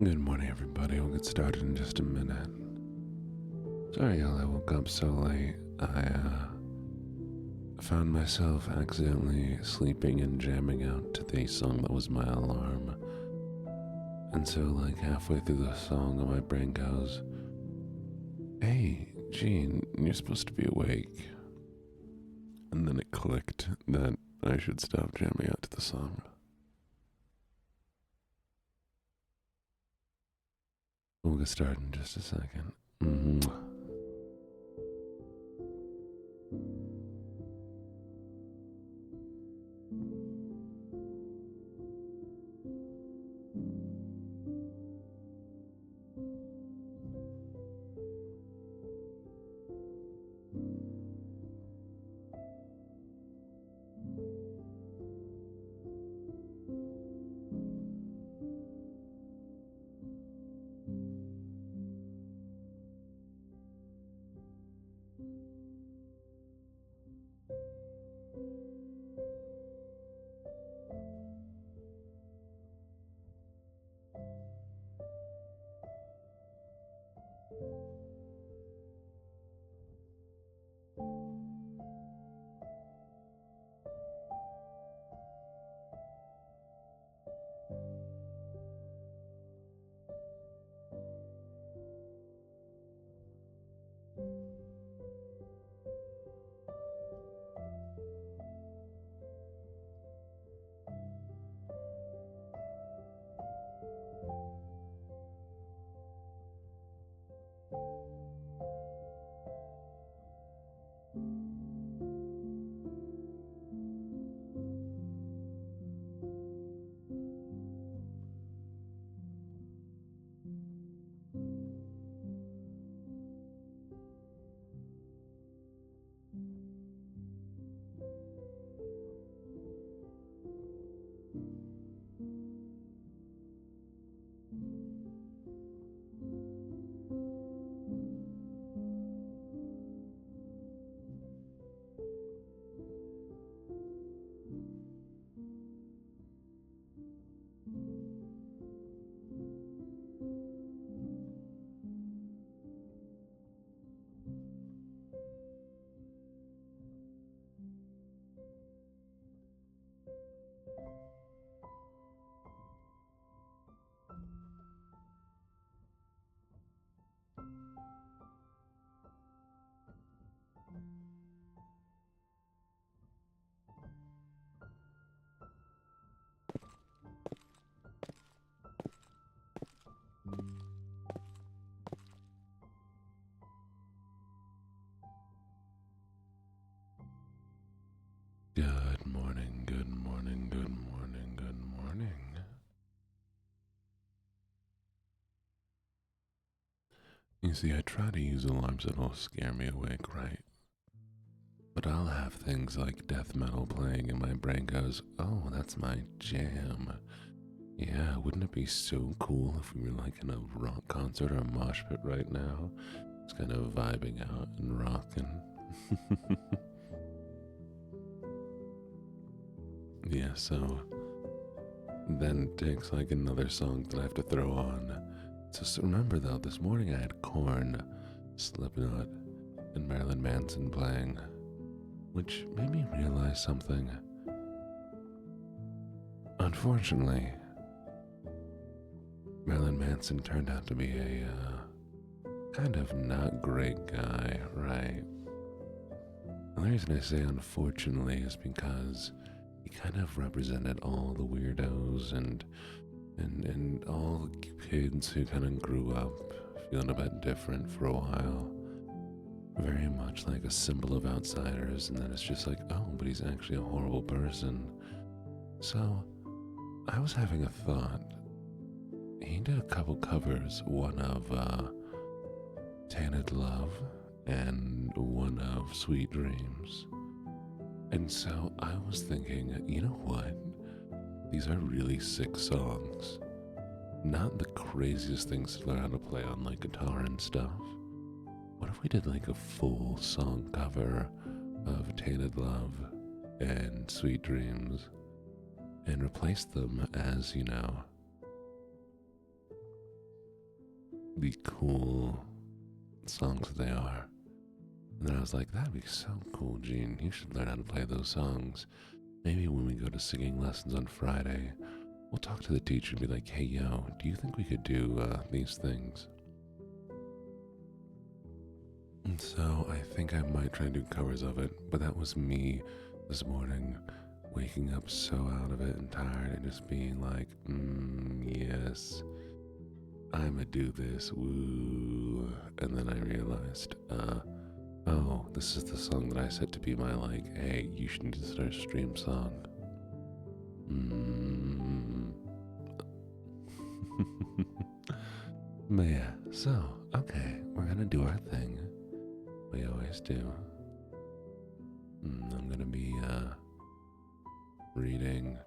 Good morning, everybody. We'll get started in just a minute. Sorry, y'all, I woke up so late. I found myself accidentally sleeping and jamming out to the song that was my alarm. And so, like, halfway through the song, my brain goes, "Hey, Gene, you're supposed to be awake." And then it clicked that I should stop jamming out to the song. We'll get started in just a second. You see, I try to use alarms that'll scare me awake, right? But I'll have things like death metal playing and my brain goes, oh, that's my jam. Yeah, wouldn't it be so cool if we were like in a rock concert or a mosh pit right now? It's kind of vibing out and rocking. Yeah, so then it takes like another song that I have to throw on. So remember though, this morning I had Korn, Slipknot, and Marilyn Manson playing, which made me realize something. Unfortunately, Marilyn Manson turned out to be a kind of not great guy, right? And the reason I say unfortunately is because he kind of represented all the weirdos and all the kids who kind of grew up feeling a bit different for a while. Very much like a symbol of outsiders, and then it's just like, oh, but he's actually a horrible person. So, I was having a thought. He did a couple covers, one of Tainted Love and one of Sweet Dreams. And so I was thinking, you know what? These are really sick songs. Not the craziest things to learn how to play on like guitar and stuff. What if we did like a full song cover of Tainted Love and Sweet Dreams and replaced them as, you know, the cool songs they are? And then I was like, that'd be so cool, Gene. You should learn how to play those songs. Maybe when we go to singing lessons on Friday, we'll talk to the teacher and be like, hey, yo, do you think we could do these things? And so I think I might try to do covers of it, but that was me this morning, waking up so out of it and tired and just being like, yes, I'ma do this, woo. And then I realized, oh, this is the song that I set to be my like, hey, you should need to start a stream song. But yeah, so, okay, we're gonna do our thing. We always do. I'm gonna be, reading.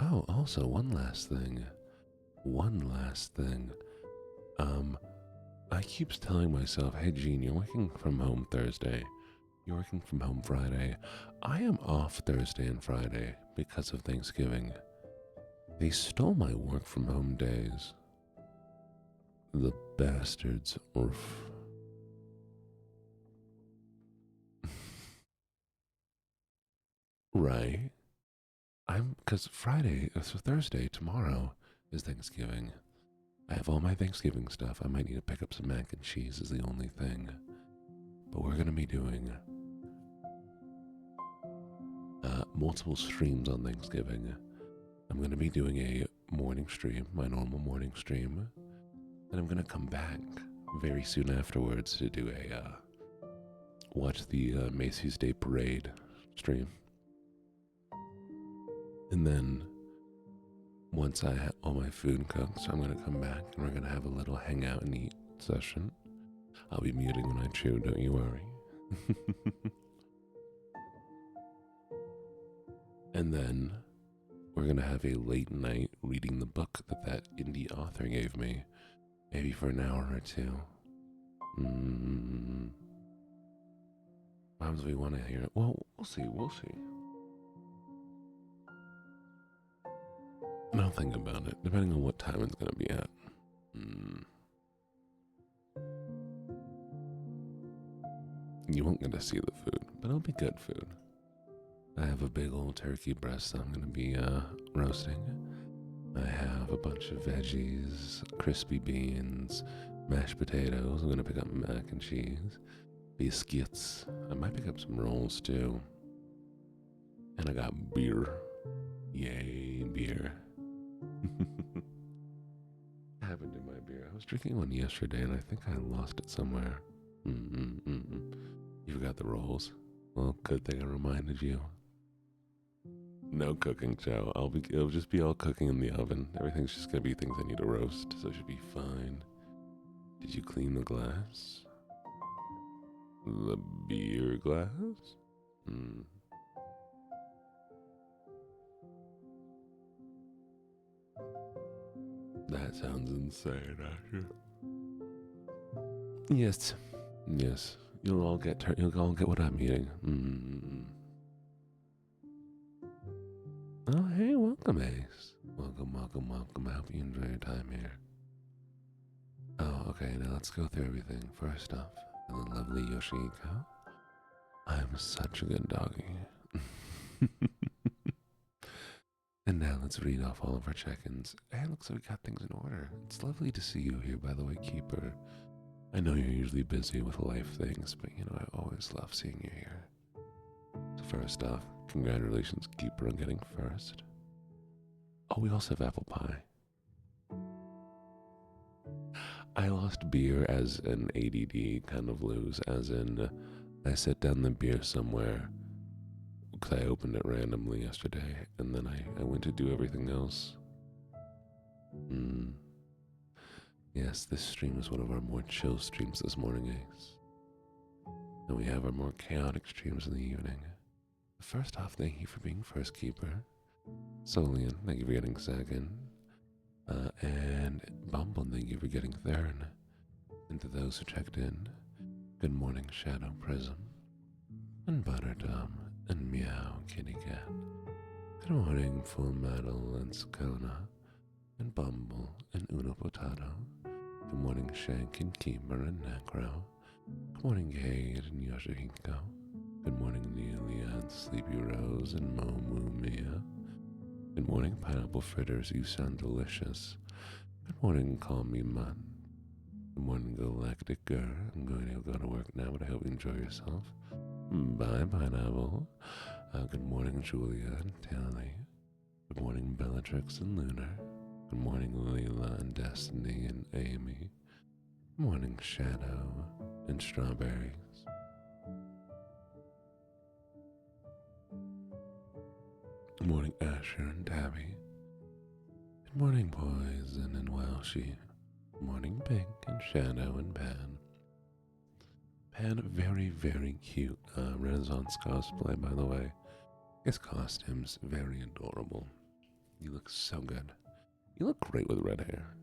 Oh, also, one last thing. I keep telling myself, hey, Gene, you're working from home Thursday. You're working from home Friday. I am off Thursday and Friday because of Thanksgiving. They stole my work from home days. The bastards. Oof. Right? Because Thursday, tomorrow is Thanksgiving. I have all my Thanksgiving stuff. I might need to pick up some mac and cheese is the only thing. But we're going to be doing multiple streams on Thanksgiving. I'm going to be doing a morning stream, my normal morning stream. Then I'm going to come back very soon afterwards to do a watch the Macy's Day Parade stream. And then once I have all my food cooked, I'm going to come back and we're going to have a little hangout and eat session. I'll be muting when I chew, don't you worry. And then we're going to have a late night reading the book that indie author gave me, maybe for an hour or two. Sometimes we want to hear it. Well, we'll see. I'll think about it, depending on what time it's going to be at. You won't get to see the food, but it'll be good food. I have a big old turkey breast that I'm going to be roasting. I have a bunch of veggies, crispy beans, mashed potatoes. I'm going to pick up mac and cheese, biscuits. I might pick up some rolls too. And I got beer. Yay, beer. What happened to my beer? I was drinking one yesterday and I think I lost it somewhere. You forgot the rolls. Well, good thing I reminded you. No cooking, Joe. It'll just be all cooking in the oven. Everything's just gonna be things I need to roast, so it should be fine. Did you clean the glass? The beer glass? Hmm. That sounds insane, actually. Yes. Yes. You'll all get what I'm eating. Oh, hey, welcome, Ace. Welcome. I hope you enjoy your time here. Oh, okay, now let's go through everything. First off, the lovely Yoshiko. I'm such a good doggy. And now let's read off all of our check-ins. Hey, looks like we got things in order. It's lovely to see you here, by the way, Keeper. I know you're usually busy with life things, but I always love seeing you here. So first off, congratulations, Keeper, on getting first. Oh, we also have apple pie. I lost beer as an ADD kind of lose, as in I set down the beer somewhere because I opened it randomly yesterday, and then I went to do everything else. Yes, this stream is one of our more chill streams this morning, Ace. And we have our more chaotic streams in the evening. First off, thank you for being first, Keeper. Solian, thank you for getting second. And Bumble, thank you for getting third. And to those who checked in, good morning, Shadow Prism. And Butterdom, and Meow Kitty Cat. Good morning, Full Metal and Skona, and Bumble and Uno Potato. Good morning, Shank and Keeper and Necro. Good morning, Kate and Yoshihiko. Good morning, Nelia and Sleepy Rose and Momu Mia. Good morning, Pineapple Fritters, you sound delicious. Good morning, Call Me Man. Good morning, Galactic Girl. I'm going to go to work now, but I hope you enjoy yourself. Bye, Pineapple. Good morning, Julia and Tally. Good morning, Bellatrix and Lunar. Good morning, Leela and Destiny and Amy. Good morning, Shadow and Strawberries. Good morning, Asher and Tabby. Good morning, Poison and Welshie. Good morning, Pink and Shadow and Pan. Pan, very, very cute Renaissance cosplay, by the way. His costume's very adorable. You look so good. You look great with red hair.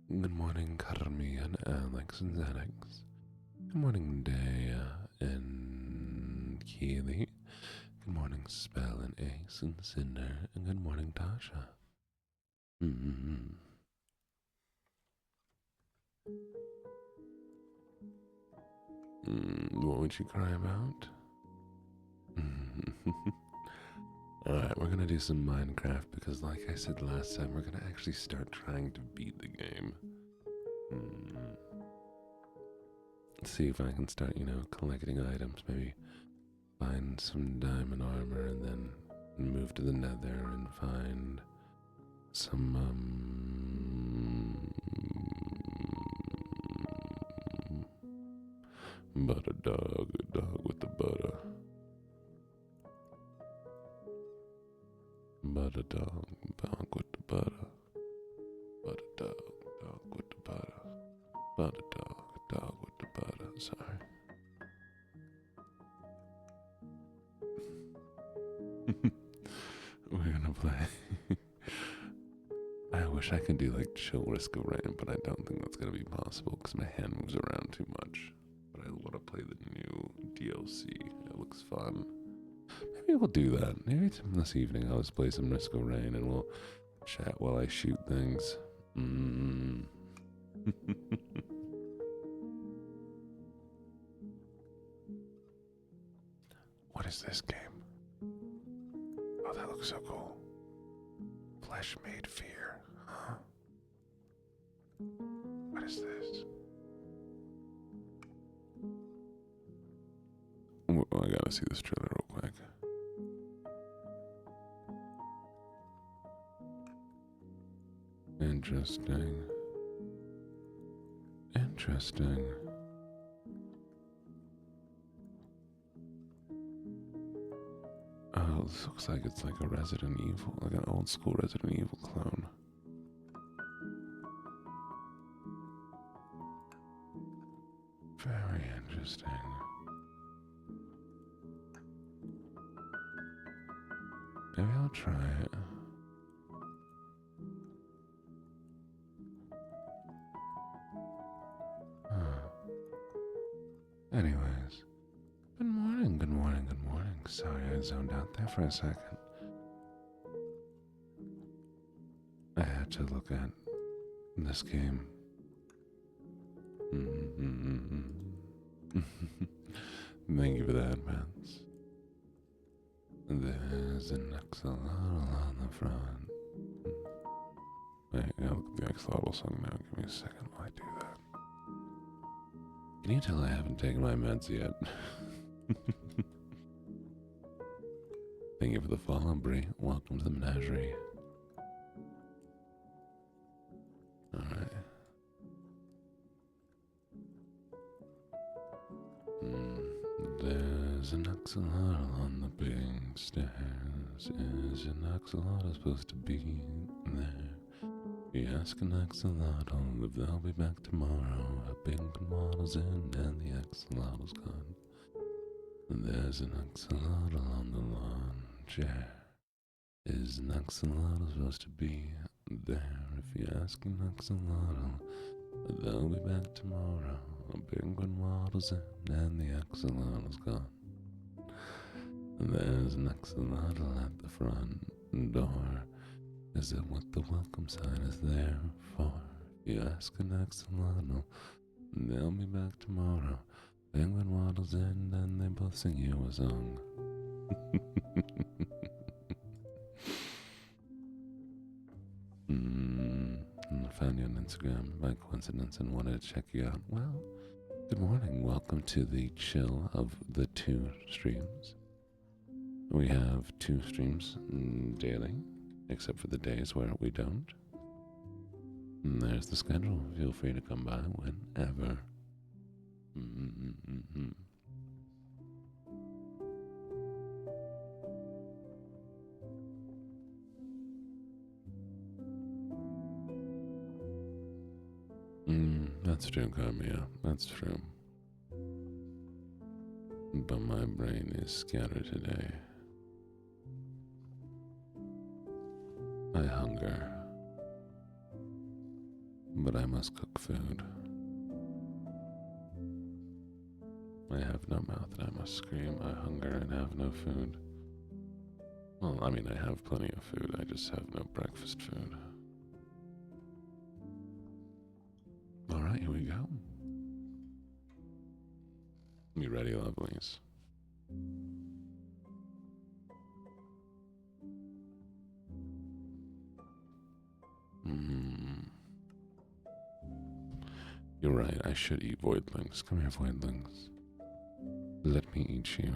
Good morning, Carmi and Alex and Xanax. Good morning, Dea and Keely. Good morning, Spell and Ace and Cinder. And good morning, Tasha. What would you cry about? Alright, we're gonna do some Minecraft because like I said last time, we're gonna actually start trying to beat the game. Let's see if I can start, collecting items, maybe find some diamond armor and then move to the nether and find some, butter dog, a dog with the butter. Butter dog with the butter. Butter dog with the butter. Butter dog with the butter. Sorry. We're gonna play. I wish I could do like chill Risk of Rain, but I don't think that's gonna be possible because my hand moves around too much. But I want to play the new DLC. It looks fun. Maybe we'll do that. Maybe this evening I'll just play some Risk of Rain and we'll chat while I shoot things. What is this game? Oh, that looks so cool. Flesh Made Fear. Huh? What is this? Oh, I gotta see this trailer real quick. Interesting. Oh, this looks like it's like a Resident Evil, like an old school Resident Evil clone. maybe I'll try it. Anyways, good morning, good morning, good morning. Sorry I zoned out there for a second. I had to look at this game. Thank you for that, Vance. There's an axolotl on the front. Wait, I gotta look at the axolotl song now. Give me a second while I do that. Can you tell I haven't taken my meds yet? Thank you for the follow, Brie. Welcome to the menagerie. Alright. There's an axolotl on the big stairs. Is an axolotl supposed to be there? You ask an axolotl if they'll be back tomorrow. A pink model's in and the axolotl's gone. There's an axolotl on the lawn chair. Is an axolotl supposed to be there? If you ask an axolotl, they'll be back tomorrow. A penguin waddles in and the axolotl's gone. There's an axolotl at the front door. Is it what the welcome sign is there for? If you ask an axolotl, they'll be back tomorrow. Penguin waddles in and they both sing you a song. I found you on Instagram by coincidence and wanted to check you out. Well, good morning. Welcome to the chill of the 2 streams. We have 2 streams daily, except for the days where we don't. And there's the schedule. Feel free to come by whenever. That's true, Carmia. That's true. But my brain is scattered today. I hunger. But I must cook food. I have no mouth and I must scream. I hunger and have no food. Well, I mean, I have plenty of food. I just have no breakfast food. Alright, here we go. You ready, lovelies? You're right, I should eat voidlings. Come here, voidlings. Let me eat you.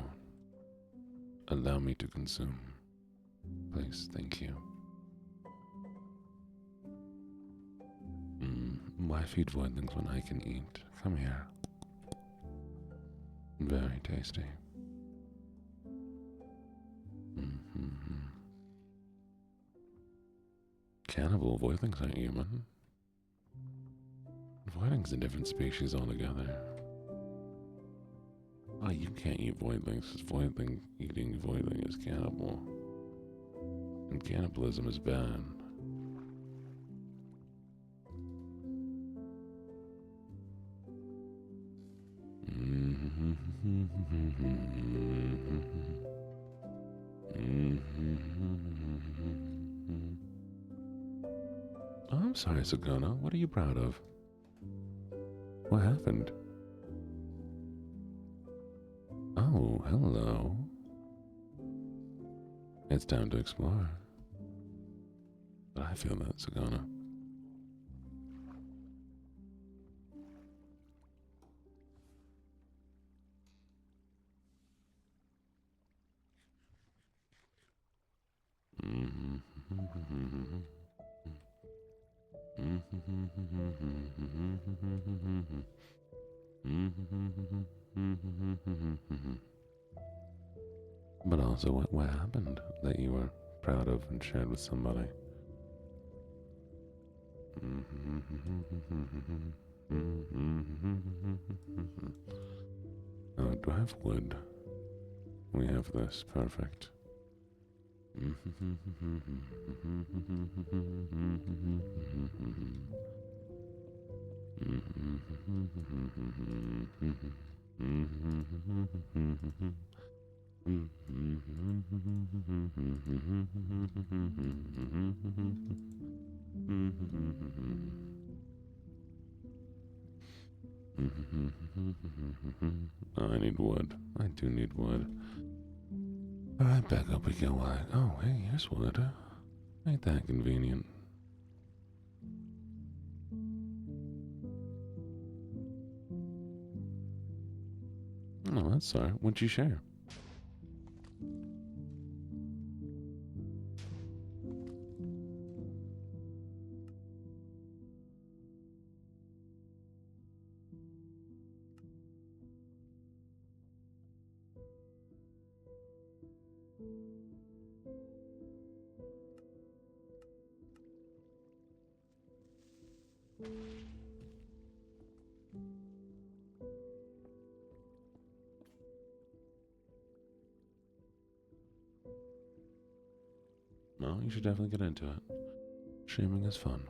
Allow me to consume. Please, thank you. Why feed voidlings when I can eat? Come here. Very tasty. Cannibal voidlings aren't human. Voidling's a different species altogether. Oh, you can't eat voidlings because eating voidling is cannibal. And cannibalism is bad. Oh, I'm sorry, Sagana. What are you proud of? What happened? Oh, hello. It's time to explore. But I feel that, Sagana. But also, what happened that you were proud of and shared with somebody? Oh, do I have wood? We have this. Perfect. Oh, I need wood. I do need wood. Alright, back up we go. Oh, hey, here's wood. Ain't that convenient. Oh, that's alright. What'd you share? No, you should definitely get into it. Streaming is fun.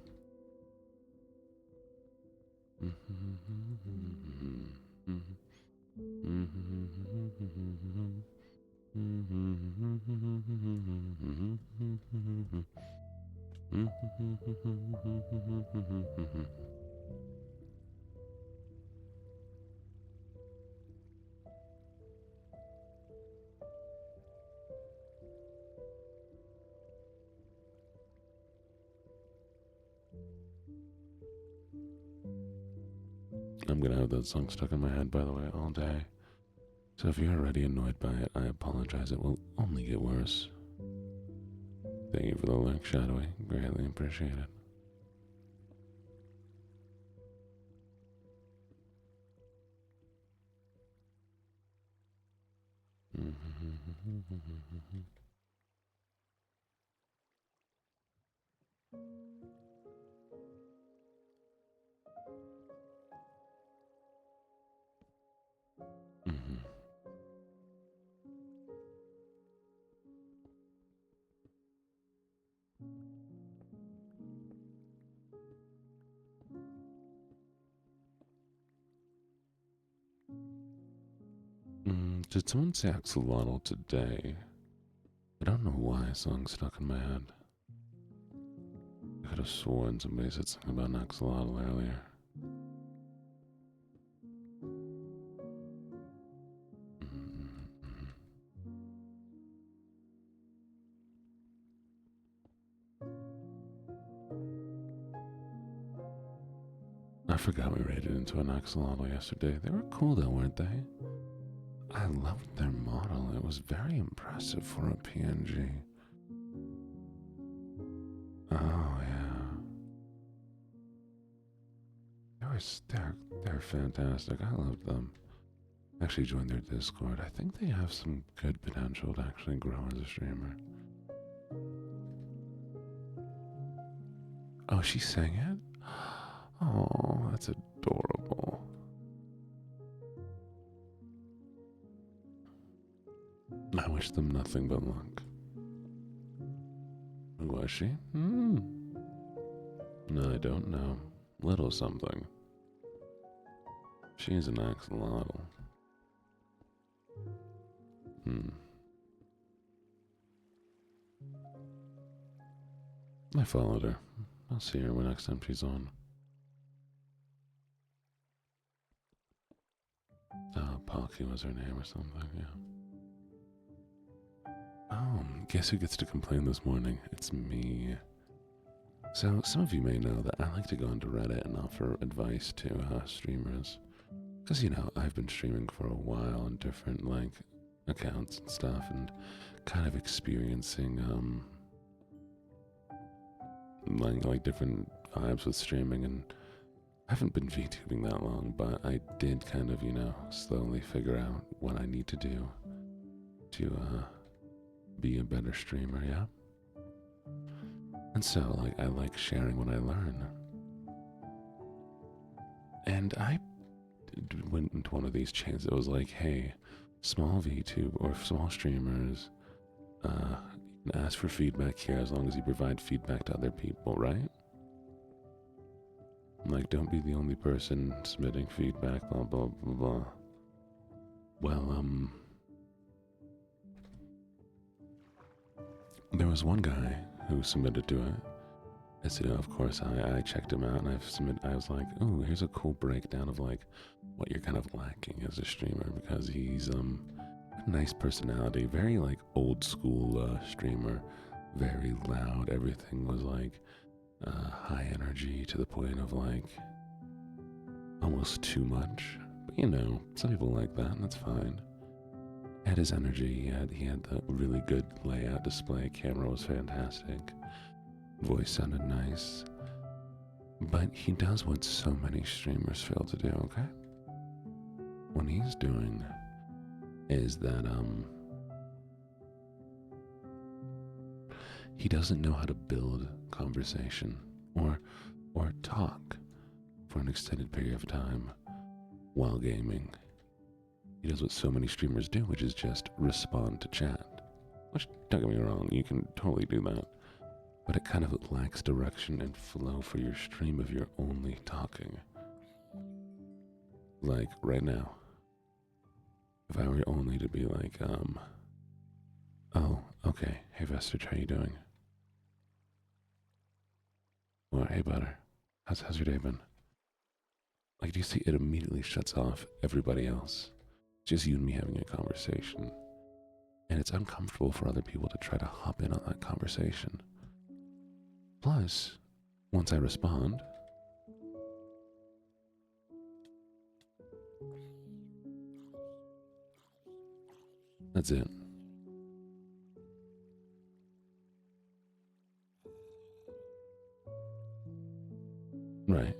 I'm gonna have that song stuck in my head, by the way, all day. So if you're already annoyed by it, I apologize. It will only get worse. Thank you for the link, Shadowy. Greatly appreciate it. Did someone say axolotl today? I don't know why a song stuck in my head. I could have sworn somebody said something about an axolotl earlier. I forgot we raided into an axolotl yesterday. They were cool though, weren't they? I loved their model. It was very impressive for a PNG. Oh yeah. They're fantastic. I loved them. Actually joined their Discord. I think they have some good potential to actually grow as a streamer. Oh, she sang it? Oh, that's adorable. I wish them nothing but luck. Who was she? No, I don't know. Little something. She's an axolotl. I followed her. I'll see her when next time she's on. Palky was her name or something, yeah. Oh, guess who gets to complain this morning? It's me. So, some of you may know that I like to go onto Reddit and offer advice to streamers. Because, you know, I've been streaming for a while on different, like, accounts and stuff, and kind of experiencing, like different vibes with streaming, and I haven't been VTubing that long, but I did kind of, you know, slowly figure out what I need to do to, be a better streamer, yeah? And so, like, I like sharing what I learn. And I went into one of these chains that was like, hey, small VTube or small streamers, And ask for feedback here as long as you provide feedback to other people, right? Like, don't be the only person submitting feedback, blah, blah, blah, blah. Well, there was one guy who submitted to it. I said, of course, I checked him out and I was like, oh, here's a cool breakdown of like what you're kind of lacking as a streamer, because he's a nice personality, very like old school streamer, very loud. Everything was like high energy to the point of like almost too much. But you know, some people like that, and that's fine. Had his energy, he had the really good layout display, camera was fantastic, voice sounded nice. But he does what so many streamers fail to do, okay? What he's doing is that he doesn't know how to build conversation or talk for an extended period of time while gaming. He does what so many streamers do, which is just respond to chat. Which, don't get me wrong, you can totally do that. But it kind of lacks direction and flow for your stream if you're only talking. Like, right now, if I were only to be like, oh, okay, hey Vestige, how you doing? Or, hey Butter, how's your day been? Like, do you see it immediately shuts off everybody else? Just you and me having a conversation. And it's uncomfortable for other people to try to hop in on that conversation. Plus, once I respond, that's it. Right.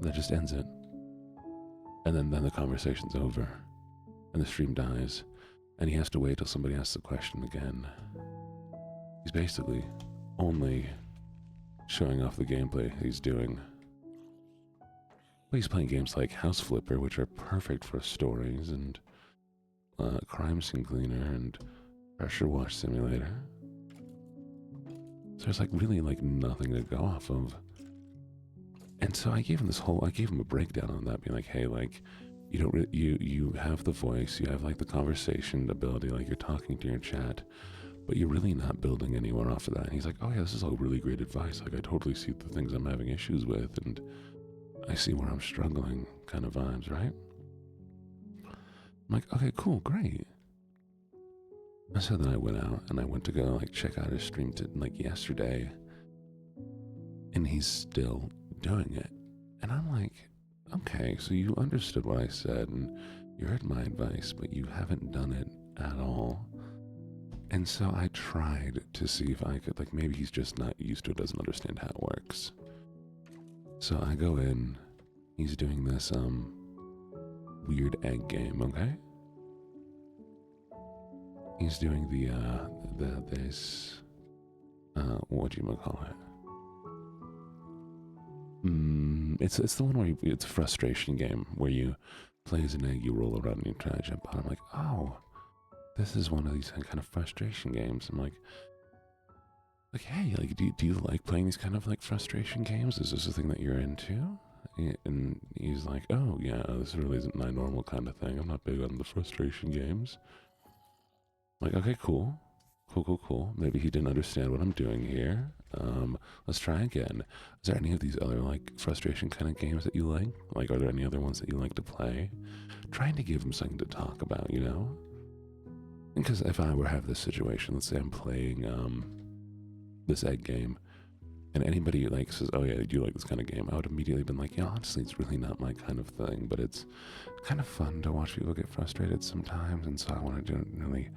That just ends it. And then the conversation's over. And the stream dies. And he has to wait till somebody asks the question again. He's basically only showing off the gameplay he's doing. But he's playing games like House Flipper, which are perfect for stories, and Crime Scene Cleaner, and Pressure Wash Simulator. So there's like really like nothing to go off of. And so I gave him a breakdown on that, being like, hey, like, you don't really, you have the voice, you have like the conversation ability, like you're talking to your chat, but you're really not building anywhere off of that. And he's like, oh yeah, this is all really great advice. Like I totally see the things I'm having issues with, and I see where I'm struggling, kind of vibes, right? I'm like, okay, cool, great. And so then I went out and I went to go like check out his stream like yesterday, and he's still doing it. And I'm like, okay, so you understood what I said and you heard my advice, but you haven't done it at all. And so I tried to see if I could, like, maybe he's just not used to it, doesn't understand how it works. So I go in, he's doing this weird egg game, okay? He's doing this what do you call it? It's the one where it's a frustration game where you play as an egg, you roll around and you try to jump on. I'm like, oh, this is one of these kind of frustration games. I'm like, hey, like, do you like playing these kind of like frustration games? Is this a thing that you're into? And he's like, oh yeah, this really isn't my normal kind of thing. I'm not big on the frustration games. I'm like, okay, cool. Maybe he didn't understand what I'm doing here. Let's try again. Is there any of these other like frustration kind of games that you like? Like, are there any other ones that you like to play? Trying to give him something to talk about, you know? Because if I were to have this situation, let's say I'm playing this egg game, and anybody like says, oh yeah, do you like this kind of game? I would immediately been like, yeah, honestly, it's really not my kind of thing, but it's kind of fun to watch people get frustrated sometimes, and so I want to really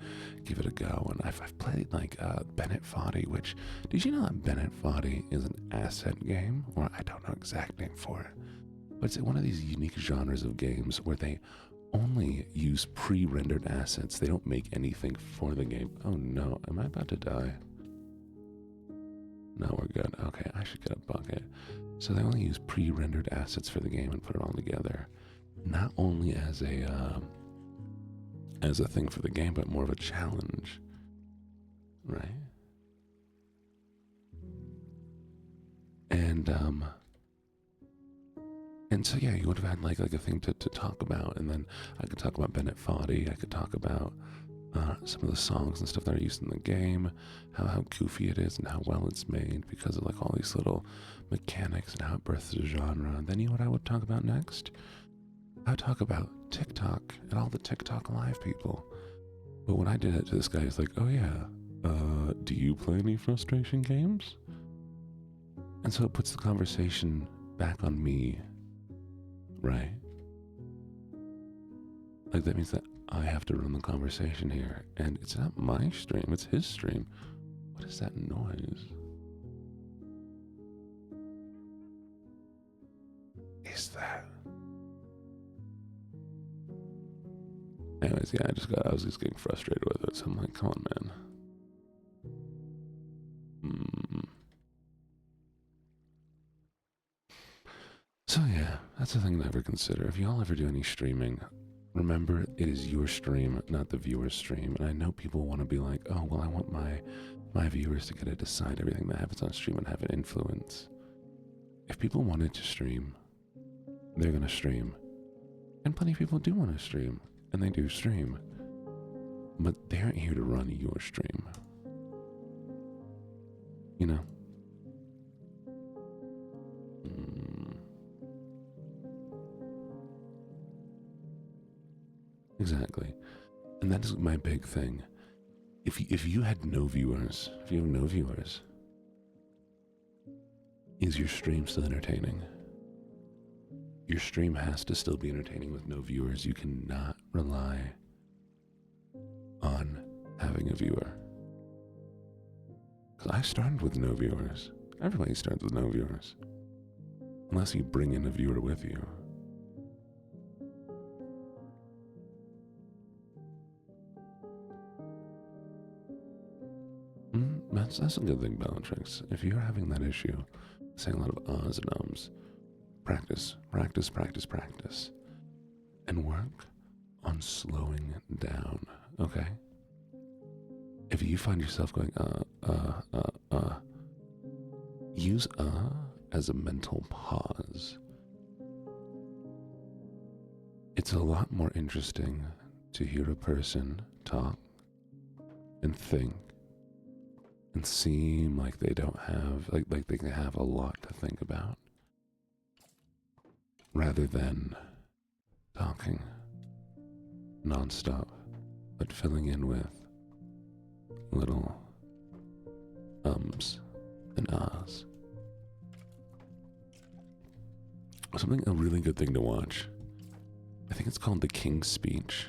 give it a go. And I've played like Bennett VOD, which, did you know that Bennett VOD is an asset game? Or I don't know exact name for it, but it's one of these unique genres of games where they only use pre-rendered assets. They don't make anything for the game. Oh no, am I about to die? No, we're good. Okay, I should get a bucket. So they only use pre-rendered assets for the game and put it all together. Not only as a thing for the game, but more of a challenge, right? And so yeah, you would have had like a thing to talk about, and then I could talk about Bennett Foddy. I could talk about some of the songs and stuff that are used in the game, how goofy it is and how well it's made because of like all these little mechanics and how it births a genre. And then you know what I would talk about next? I would talk about TikTok and all the TikTok live people. But when I did it to this guy, he's like, oh yeah, do you play any frustration games? And so it puts the conversation back on me, right? Like that means that I have to run the conversation here, and it's not my stream, it's his stream. What is that noise? Is that? Anyways, yeah, I was just getting frustrated with it, so I'm like, come on, man. So yeah, that's a thing to ever consider. If y'all ever do any streaming, remember it is your stream, not the viewer's stream. And I know people want to be like, oh, well, I want my viewers to get to decide everything that happens on stream and have an influence. If people wanted to stream, they're going to stream. And plenty of people do want to stream, and they do stream. But they aren't here to run your stream. You know? Exactly. And that is my big thing. If you had no viewers, if you have no viewers, is your stream still entertaining? Your stream has to still be entertaining with no viewers. You cannot rely on having a viewer. Because I started with no viewers. Everybody starts with no viewers. Unless you bring in a viewer with you. That's a good thing, Bellatrix. If you're having that issue, saying a lot of ahs and ums, practice, practice, practice, practice, and work on slowing down, okay? If you find yourself going, use as a mental pause. It's a lot more interesting to hear a person talk and think and seem like they don't have, like they can have a lot to think about, rather than talking nonstop, but filling in with little ums and ahs. A really good thing to watch, I think it's called The King's Speech.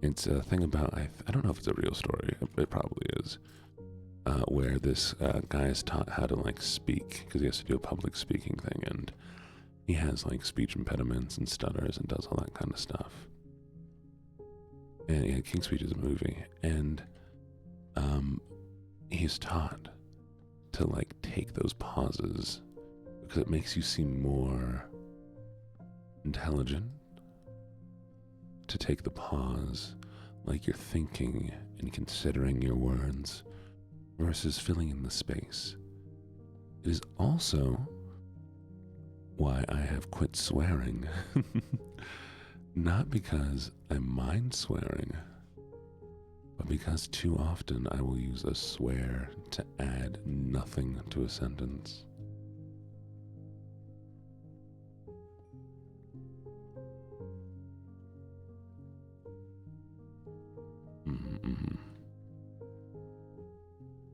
It's a thing about, I don't know if it's a real story, it probably is, where this guy is taught how to like speak, because he has to do a public speaking thing, and he has like speech impediments and stutters and does all that kind of stuff. And yeah, King's Speech is a movie, and he's taught to like take those pauses because it makes you seem more intelligent, to take the pause like you're thinking and considering your words versus filling in the space. It is also why I have quit swearing. Not because I mind swearing, but because too often I will use a swear to add nothing to a sentence.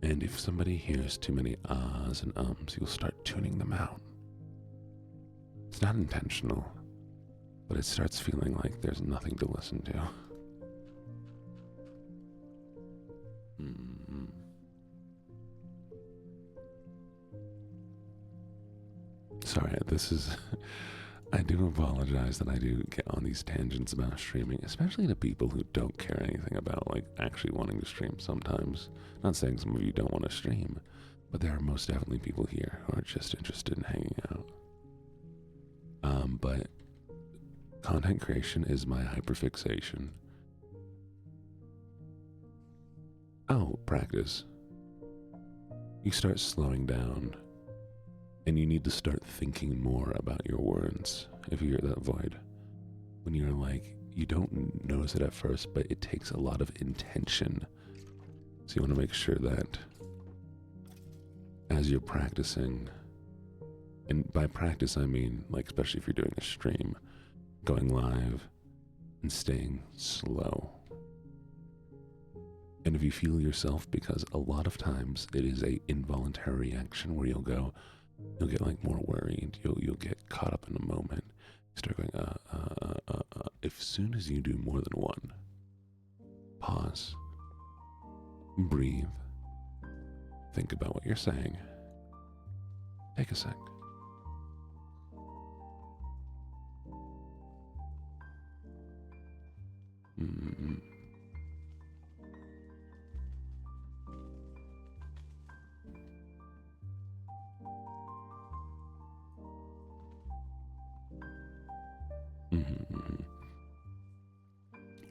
And if somebody hears too many ahs and ums, you'll start tuning them out. It's not intentional, but it starts feeling like there's nothing to listen to. Sorry, I do apologize that I do get on these tangents about streaming, especially to people who don't care anything about like actually wanting to stream sometimes. Not saying some of you don't want to stream, but there are most definitely people here who are just interested in hanging out. But content creation is my hyperfixation. Oh, practice. You start slowing down And you need to start thinking more about your words if you're that void. When you're like, you don't notice it at first, but it takes a lot of intention. So you want to make sure that as you're practicing, and by practice I mean, like, especially if you're doing a stream, going live and staying slow. And if you feel yourself, because a lot of times it is a involuntary reaction where you'll get like more worried, you'll get caught up in a moment, you start going, As soon as you do more than one, pause, breathe, think about what you're saying, take a sec.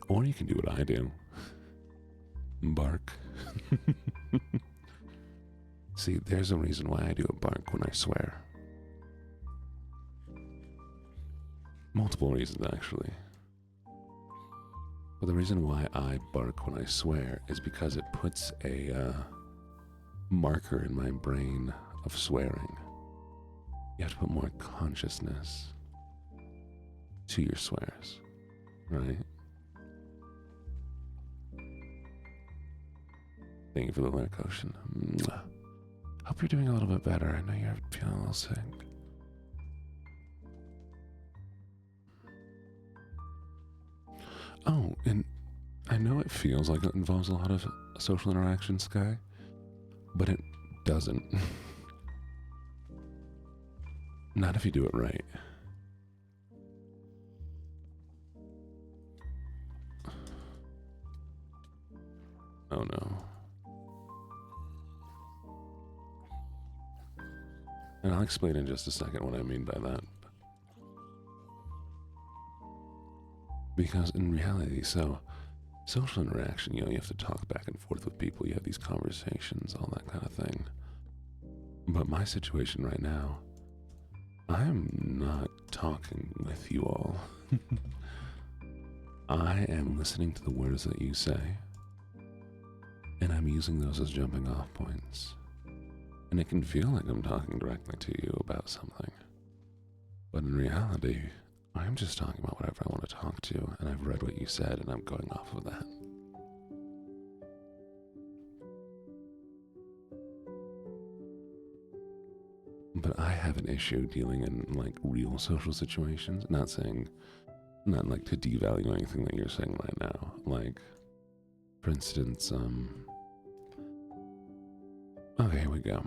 Or you can do what I do. Bark. See, there's a reason why I do a bark when I swear. Multiple reasons, actually. But the reason why I bark when I swear is because it puts a marker in my brain of swearing. You have to put more consciousness to your swears, right? Thank you for the lyric, Ocean. Hope you're doing a little bit better. I know you're feeling a little sick. Oh, and I know it feels like it involves a lot of social interaction, Sky, but it doesn't. Not if you do it right. Oh no. And I'll explain in just a second what I mean by that. Because in reality, social interaction, you have to talk back and forth with people, you have these conversations, all that kind of thing. But my situation right now, I'm not talking with you all. I am listening to the words that you say, and I'm using those as jumping off points. And it can feel like I'm talking directly to you about something. But in reality, I'm just talking about whatever I want to talk to, and I've read what you said, and I'm going off of that. But I have an issue dealing in, like, real social situations. Not like to devalue anything that you're saying right now. Like, for instance, okay, here we go.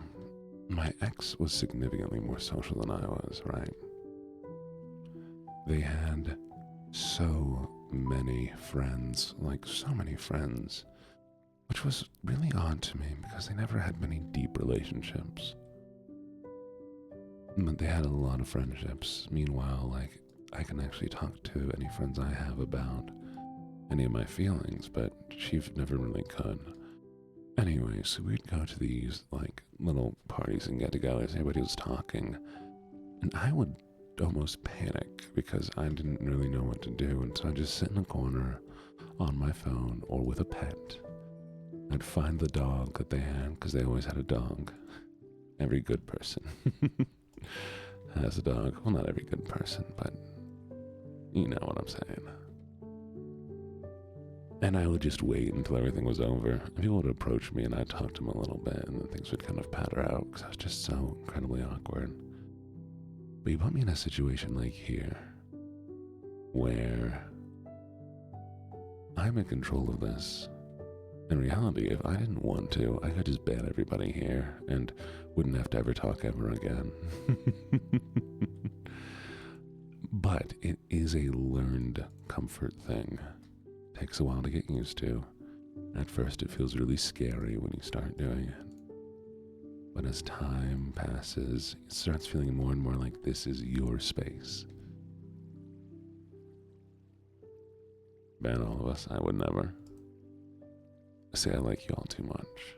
My ex was significantly more social than I was, right? They had so many friends, which was really odd to me because they never had many deep relationships. But they had a lot of friendships. Meanwhile, like, I can actually talk to any friends I have about any of my feelings, but she never really could. Anyway, so we'd go to these, like, little parties and get-togethers. Everybody was talking, and I would almost panic because I didn't really know what to do, and so I'd just sit in a corner on my phone or with a pet. I'd find the dog that they had, because they always had a dog. Every good person has a dog. Well, not every good person, but you know what I'm saying. And I would just wait until everything was over. And people would approach me and I'd talk to them a little bit, and then things would kind of patter out because I was just so incredibly awkward. But you put me in a situation like here where I'm in control of this. In reality, if I didn't want to, I could just ban everybody here and wouldn't have to ever talk ever again. But it is a learned comfort thing. It takes a while to get used to. At first, it feels really scary when you start doing it. But as time passes, it starts feeling more and more like this is your space. Ban all of us, I would never. Say I like you all too much.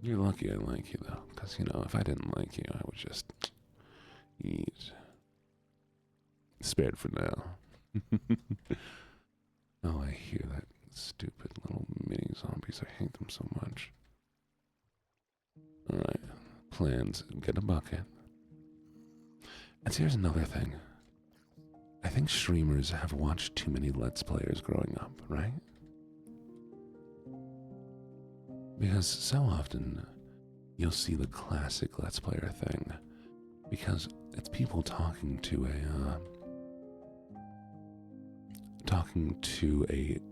You're lucky I like you, though, because, you know, if I didn't like you, I would just eat. Spared for now. Oh, I hear that stupid little mini zombies. I hate them so much. Alright, plans. Get a bucket. And see, here's another thing. I think streamers have watched too many Let's Players growing up, right? Because so often you'll see the classic Let's Player thing, because it's people talking to a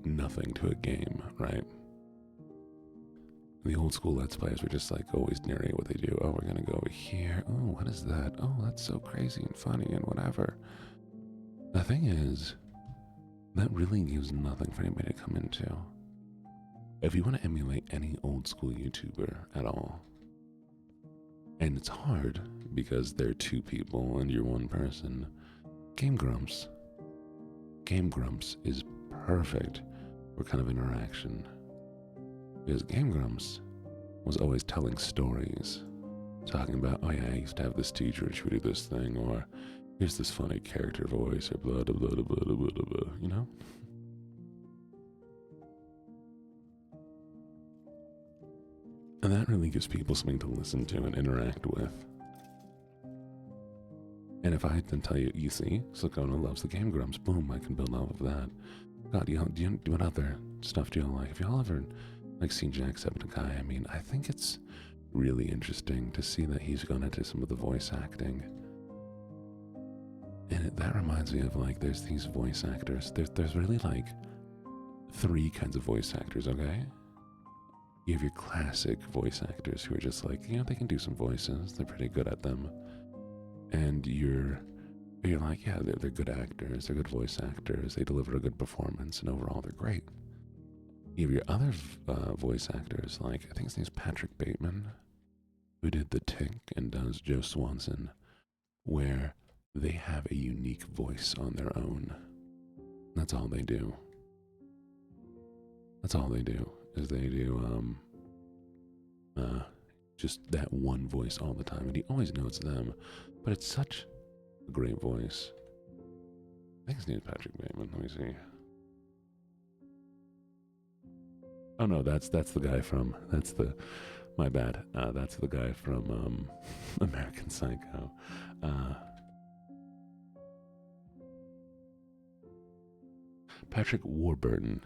nothing to a game, right? The old school Let's Players were just like always narrate what they do. Oh, we're gonna go over here. Oh, what is that? Oh, that's so crazy and funny and whatever. The thing is, that really gives nothing for anybody to come into. If you want to emulate any old school YouTuber at all, and it's hard because they're two people and you're one person, Game Grumps. Game Grumps is perfect for kind of interaction. Because Game Grumps was always telling stories, talking about, oh yeah, I used to have this teacher and she would do this thing, or here's this funny character voice, or blah, blah, blah, blah, blah, blah, blah, blah, you know? And that really gives people something to listen to and interact with. And if I had to tell you, you see, Sakona loves the Game Grumps, boom, I can build off of that. God, what other stuff do you like? If y'all ever seen Jacksepticeye, I mean, I think it's really interesting to see that he's gone into some of the voice acting. And that reminds me of there's these voice actors. There's really three kinds of voice actors, okay? You have your classic voice actors who are just they can do some voices. They're pretty good at them. And you're like, yeah, they're good actors. They're good voice actors. They deliver a good performance, and overall, they're great. You have your other voice actors, I think his name's Patrick Bateman, who did The Tick and does Joe Swanson, where they have a unique voice on their own. That's all they do. That's all they do, is they do, just that one voice all the time, and you always know it's them, but it's such a great voice. I think his name is Patrick Bateman, let me see. Oh no, that's the guy from, my bad, that's the guy from, American Psycho. Patrick Warburton.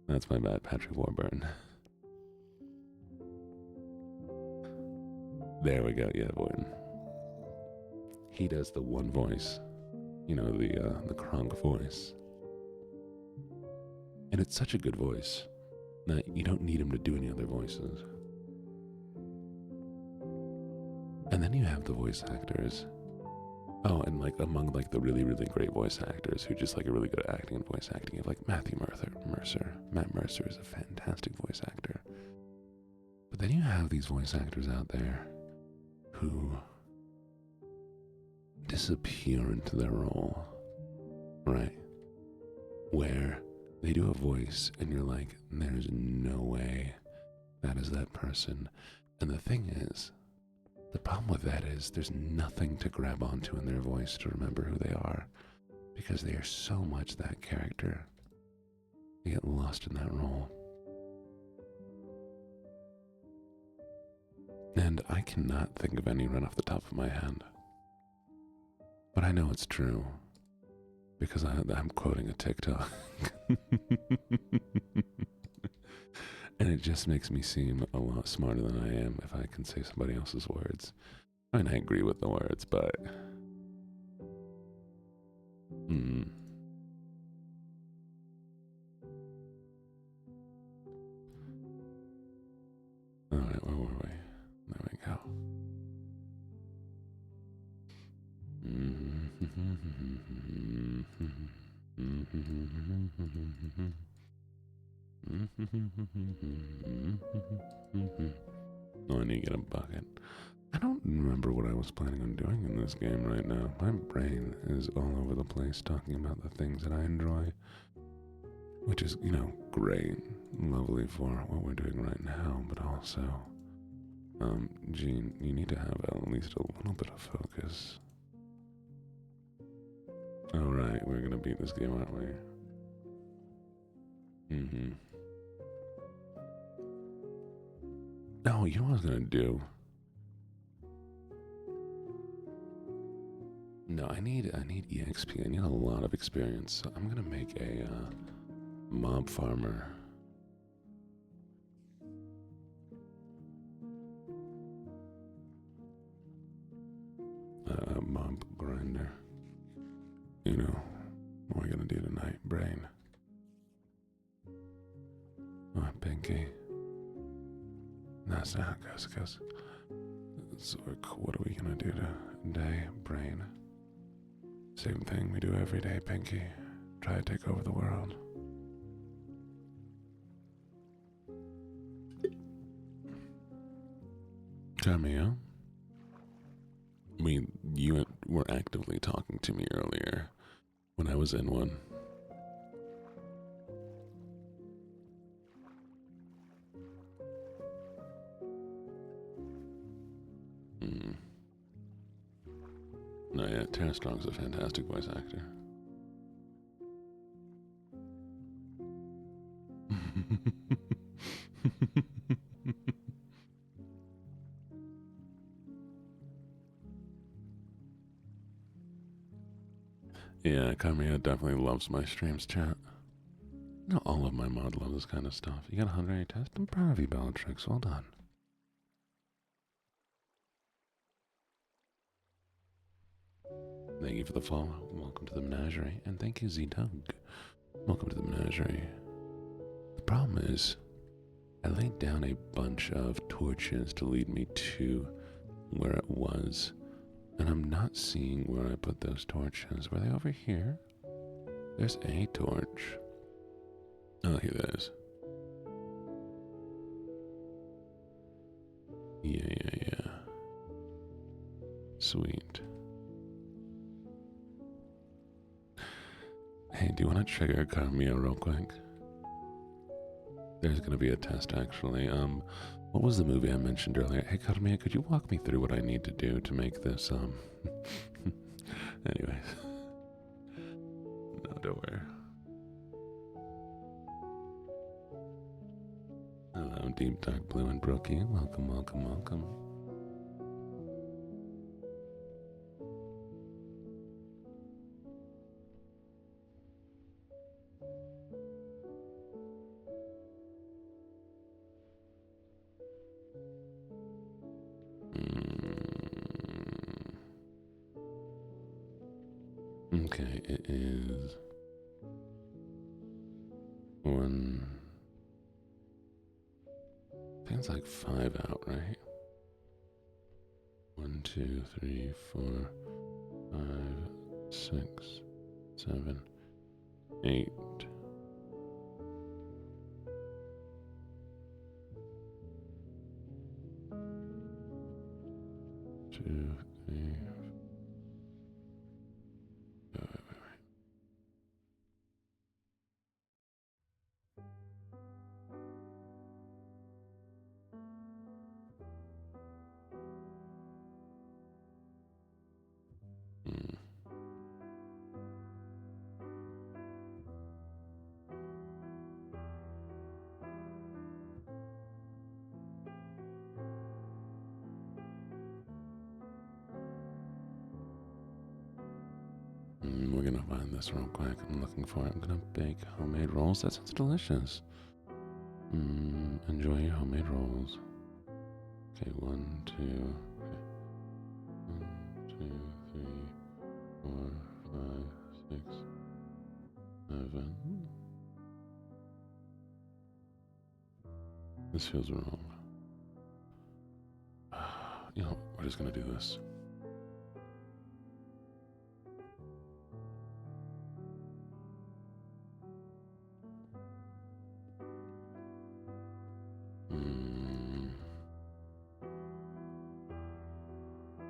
That's my bad, Patrick Warburton. There we go, yeah, Warburton. He does the one voice, the Kronk voice. And it's such a good voice that you don't need him to do any other voices. And then you have the voice actors. Oh, and among the really, really great voice actors who just are really good at acting and voice acting, you have Matthew Mercer. Matt Mercer is a fantastic voice actor. But then you have these voice actors out there who disappear into their role, right? Where they do a voice and you're like, there's no way that is that person. And the thing is, the problem with that is there's nothing to grab onto in their voice to remember who they are, because they are so much that character. They get lost in that role. And I cannot think of any right off the top of my head. But I know it's true, because I'm quoting a TikTok. And it just makes me seem a lot smarter than I am if I can say somebody else's words. I mean, I agree with the words, but... Alright, where were we? There we go. Oh, I need to get a bucket. I don't remember what I was planning on doing in this game right now. My brain is all over the place talking about the things that I enjoy. which is, great, lovely for what we're doing right now, but also, Gene, you need to have at least a little bit of focus. Alright, we're gonna beat this game, aren't we? No, you know what I was gonna do? No, I need EXP. I need a lot of experience. So I'm gonna make a mob farmer. Mob grinder. What are we gonna do tonight? Brain. Oh, Pinky. That's not how it goes. So, what are we gonna do today? Brain. Same thing we do every day, Pinky. Try to take over the world. Cameo. You were actively talking to me earlier when I was in one. No, yeah, Tara Strong's a fantastic voice actor. Yeah, Kamiya definitely loves my streams, chat. All of my mod love this kind of stuff. You got a 108 test? I'm proud of you, Bellatrix. Well done. Thank you for the follow. Welcome to the menagerie. And thank you, Z-Dug. Welcome to the menagerie. The problem is, I laid down a bunch of torches to lead me to where it was. And I'm not seeing where I put those torches. Were they over here? There's a torch. Oh, here that is. Yeah. Sweet. Hey, do you want to trigger Carmia real quick? There's gonna be a test, actually. What was the movie I mentioned earlier? Hey, Carmia, could you walk me through what I need to do to make this, Anyways. No, don't worry. Hello, Deep Dark Blue and Brookie. Welcome. Okay, it is 1. I think it's like 5 out, right? 1, 2, 3, 4, 5, 6, 7, 8. Two, three. Wait. We're gonna find this real quick. I'm looking for it. I'm gonna bake homemade rolls. That sounds delicious. Enjoy your homemade rolls. Okay, 1, 2. Okay. 1, 2, 3, 4, 5, 6, 7. This feels wrong. We're just gonna do this.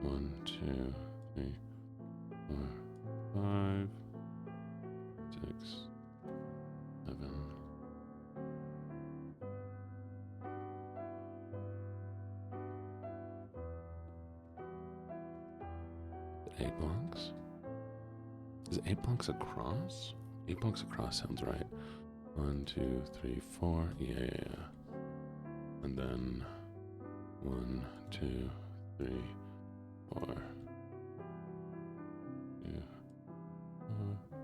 One, 2, 3, 4, 5, 6, 7. 8 blocks? Is 8 blocks across? 8 blocks across sounds right. 1, 2, 3, 4. Yeah. And then 1, 2, 3, 4. 2, 4.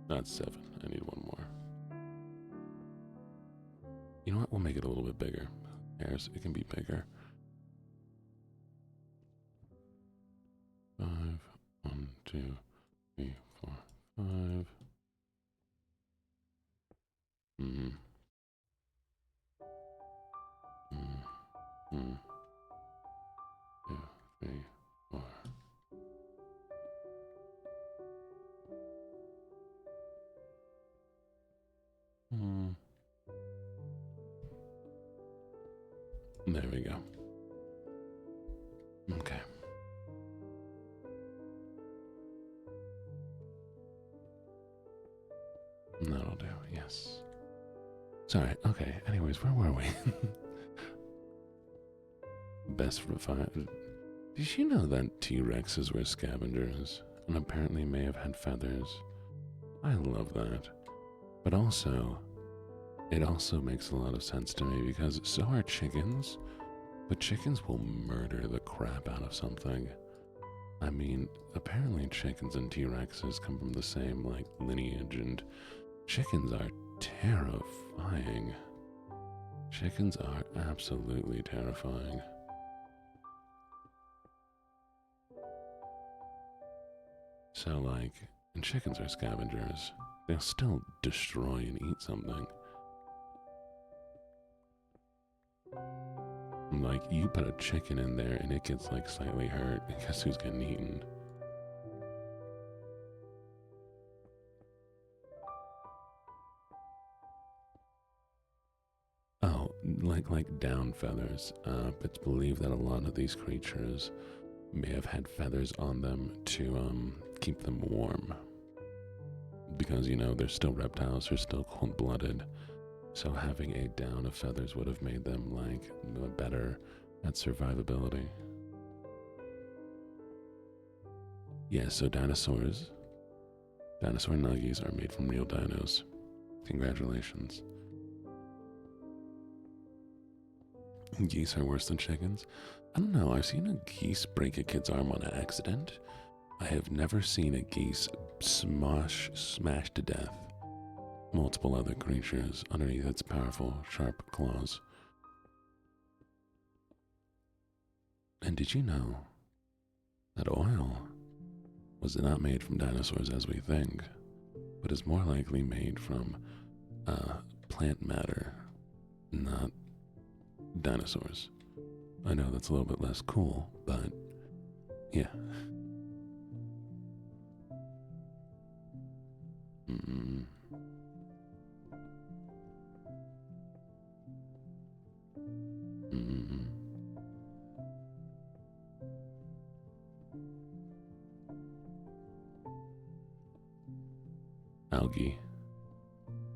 That's 7. I need one more. You know what? We'll make it a little bit bigger. Who cares? It can be bigger. 5. 1, 2, 3, 4, 5. Mm. 2, 3, 4. There we go. Okay. That'll do, yes. Sorry, okay, anyways, where were we? Best for 5. Did you know that T-Rexes were scavengers and apparently may have had feathers? I love that. But also, it also makes a lot of sense to me because so are chickens, but chickens will murder the crap out of something. I mean, apparently chickens and T-Rexes come from the same, lineage, and chickens are terrifying. Chickens are absolutely terrifying. So, and chickens are scavengers. They'll still destroy and eat something. You put a chicken in there and it gets, slightly hurt, and guess who's getting eaten? Oh, like down feathers. It's believed that a lot of these creatures may have had feathers on them to keep them warm. Because, they're still reptiles, they're still cold-blooded. So having a down of feathers would have made them, better at survivability. Yeah, so dinosaur nuggies are made from real dinos. Congratulations. Geese are worse than chickens? I don't know, I've seen a geese break a kid's arm on accident. I have never seen a geese smash to death multiple other creatures underneath its powerful, sharp claws. And did you know that oil was not made from dinosaurs as we think, but is more likely made from plant matter, not dinosaurs? I know that's a little bit less cool, but yeah. Algae.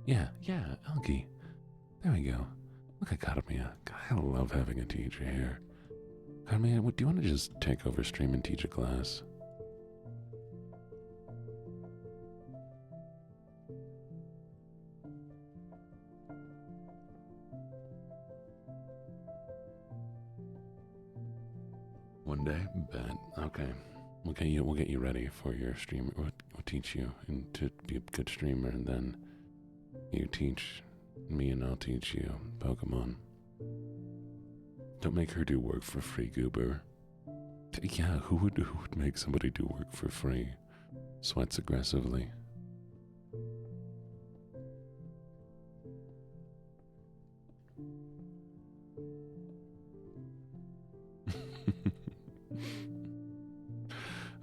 Yeah, algae. There we go. Look at Carmia. I love having a teacher here. Carmia, do you want to just take over stream and teach a class? One day? Bet. Okay. We'll get you ready for your stream. We'll teach you and to be a good streamer, and then you teach me and I'll teach you Pokemon. Don't make her do work for free, Goober. Yeah, who would make somebody do work for free? Sweats aggressively.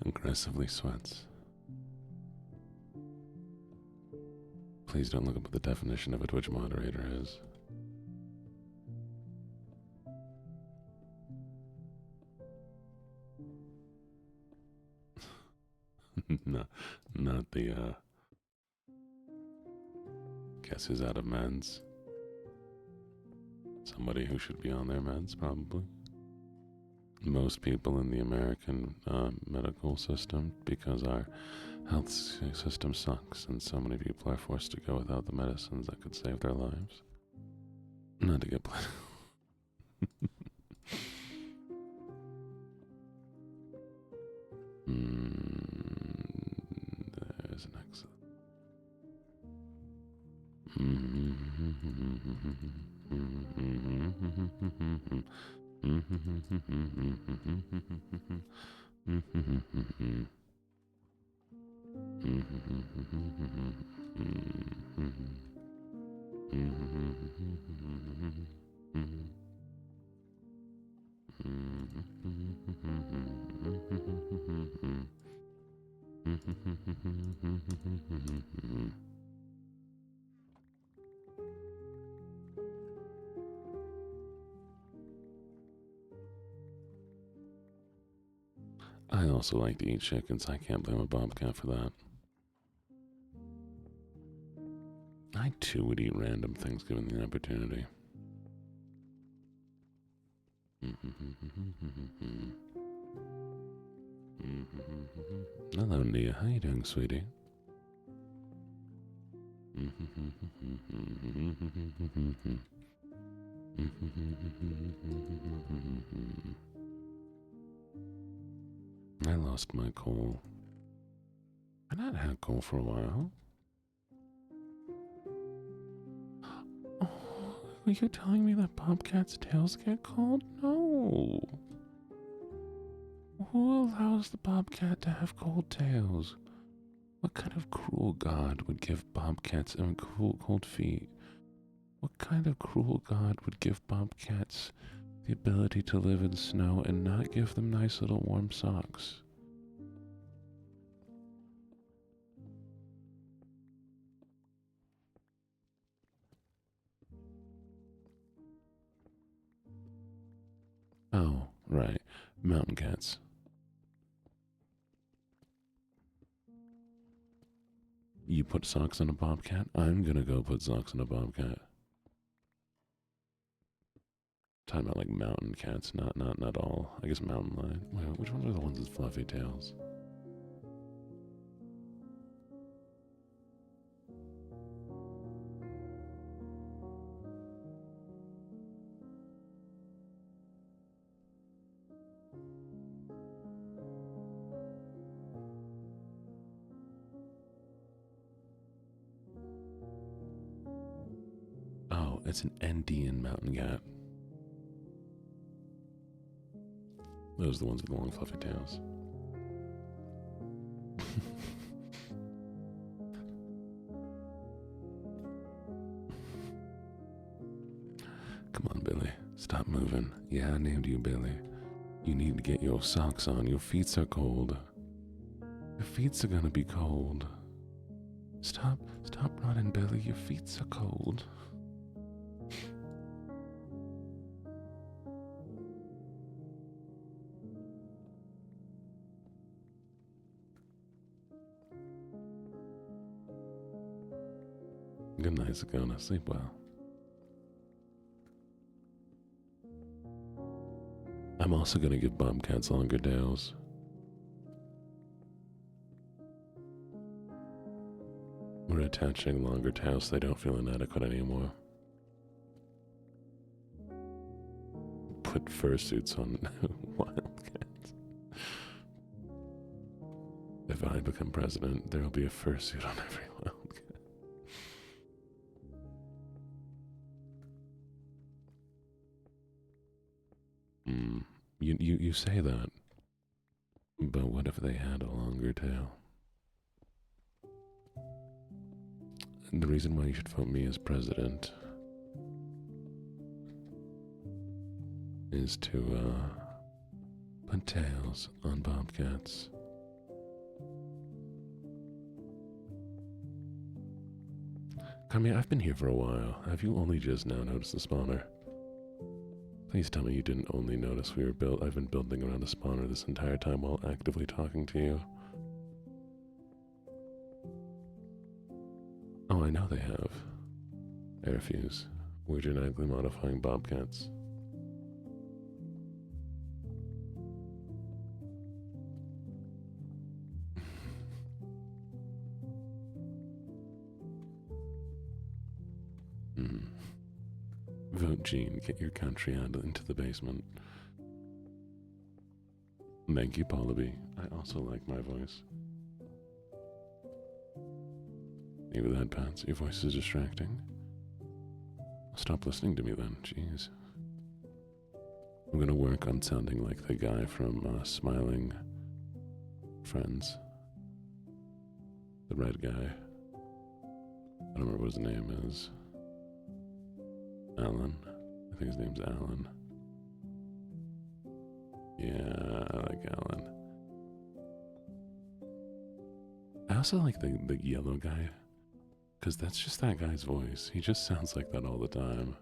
Aggressively sweats. Please don't look up what the definition of a Twitch moderator is. Not the, guess who's out of meds? Somebody who should be on their meds, probably. most people in the American medical system, because our health system sucks and so many people are forced to go without the medicines that could save their lives. Not to get political. There's an exit. I also like to eat chickens. I can't blame a bobcat for that. I too would eat random things given the opportunity. Hello, Nia. How you doing, sweetie? I lost my coal. I not had coal for a while. Oh, are you telling me that bobcats' tails get cold? No. Who allows the bobcat to have cold tails? What kind of cruel god would give bobcats cold feet? What kind of cruel god would give bobcats the ability to live in snow and not give them nice little warm socks? Oh, right. Mountain cats. You put socks on a bobcat? I'm gonna go put socks on a bobcat. Talking about like mountain cats, not all. I guess mountain lion. Wait, which ones are the ones with fluffy tails? Oh, it's an Andean mountain cat. Those are the ones with the long fluffy tails. Come on, Billy. Stop moving. Yeah, I named you Billy. You need to get your socks on. Your feet are cold. Your feet are gonna be cold. Stop running, Billy. Your feet are cold. Good night, Sakona. Sleep well. I'm also gonna give bobcats longer tails. We're attaching longer tails so they don't feel inadequate anymore. Put fursuits on wildcats. If I become president, there will be a fursuit on every wildcat. You say that, but what if they had a longer tail? And the reason why you should vote me as president is to put tails on bobcats. Kami, I've been here for a while. Have you only just now noticed the spawner? Please tell me you didn't only notice I've been building around a spawner this entire time while actively talking to you. Oh, I know they have. Airfuse. We're genetically modifying bobcats. Gene, get your country out into the basement. Thank you, Paula B. I also like my voice. Maybe that, Pats. Your voice is distracting. Stop listening to me then, jeez. I'm gonna work on sounding like the guy from Smiling Friends. The red guy. I don't remember what his name is. Alan. I think his name's Alan. Yeah, I like Alan. I also like the yellow guy. Because that's just that guy's voice. He just sounds like that all the time.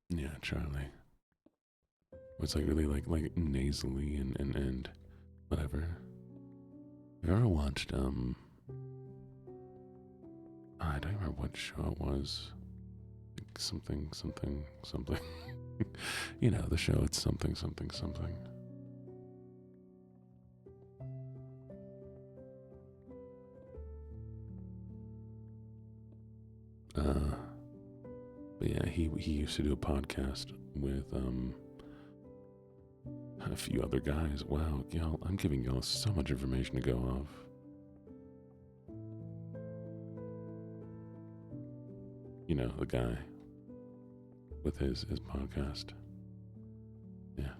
Yeah, Charlie. It's like really like nasally and whatever. Have you ever watched I don't remember what show it was. Like something. You know, the show, it's something. But yeah, he used to do a podcast with a few other guys. Wow, y'all, I'm giving y'all so much information to go off. You know, the guy with his podcast. Yeah.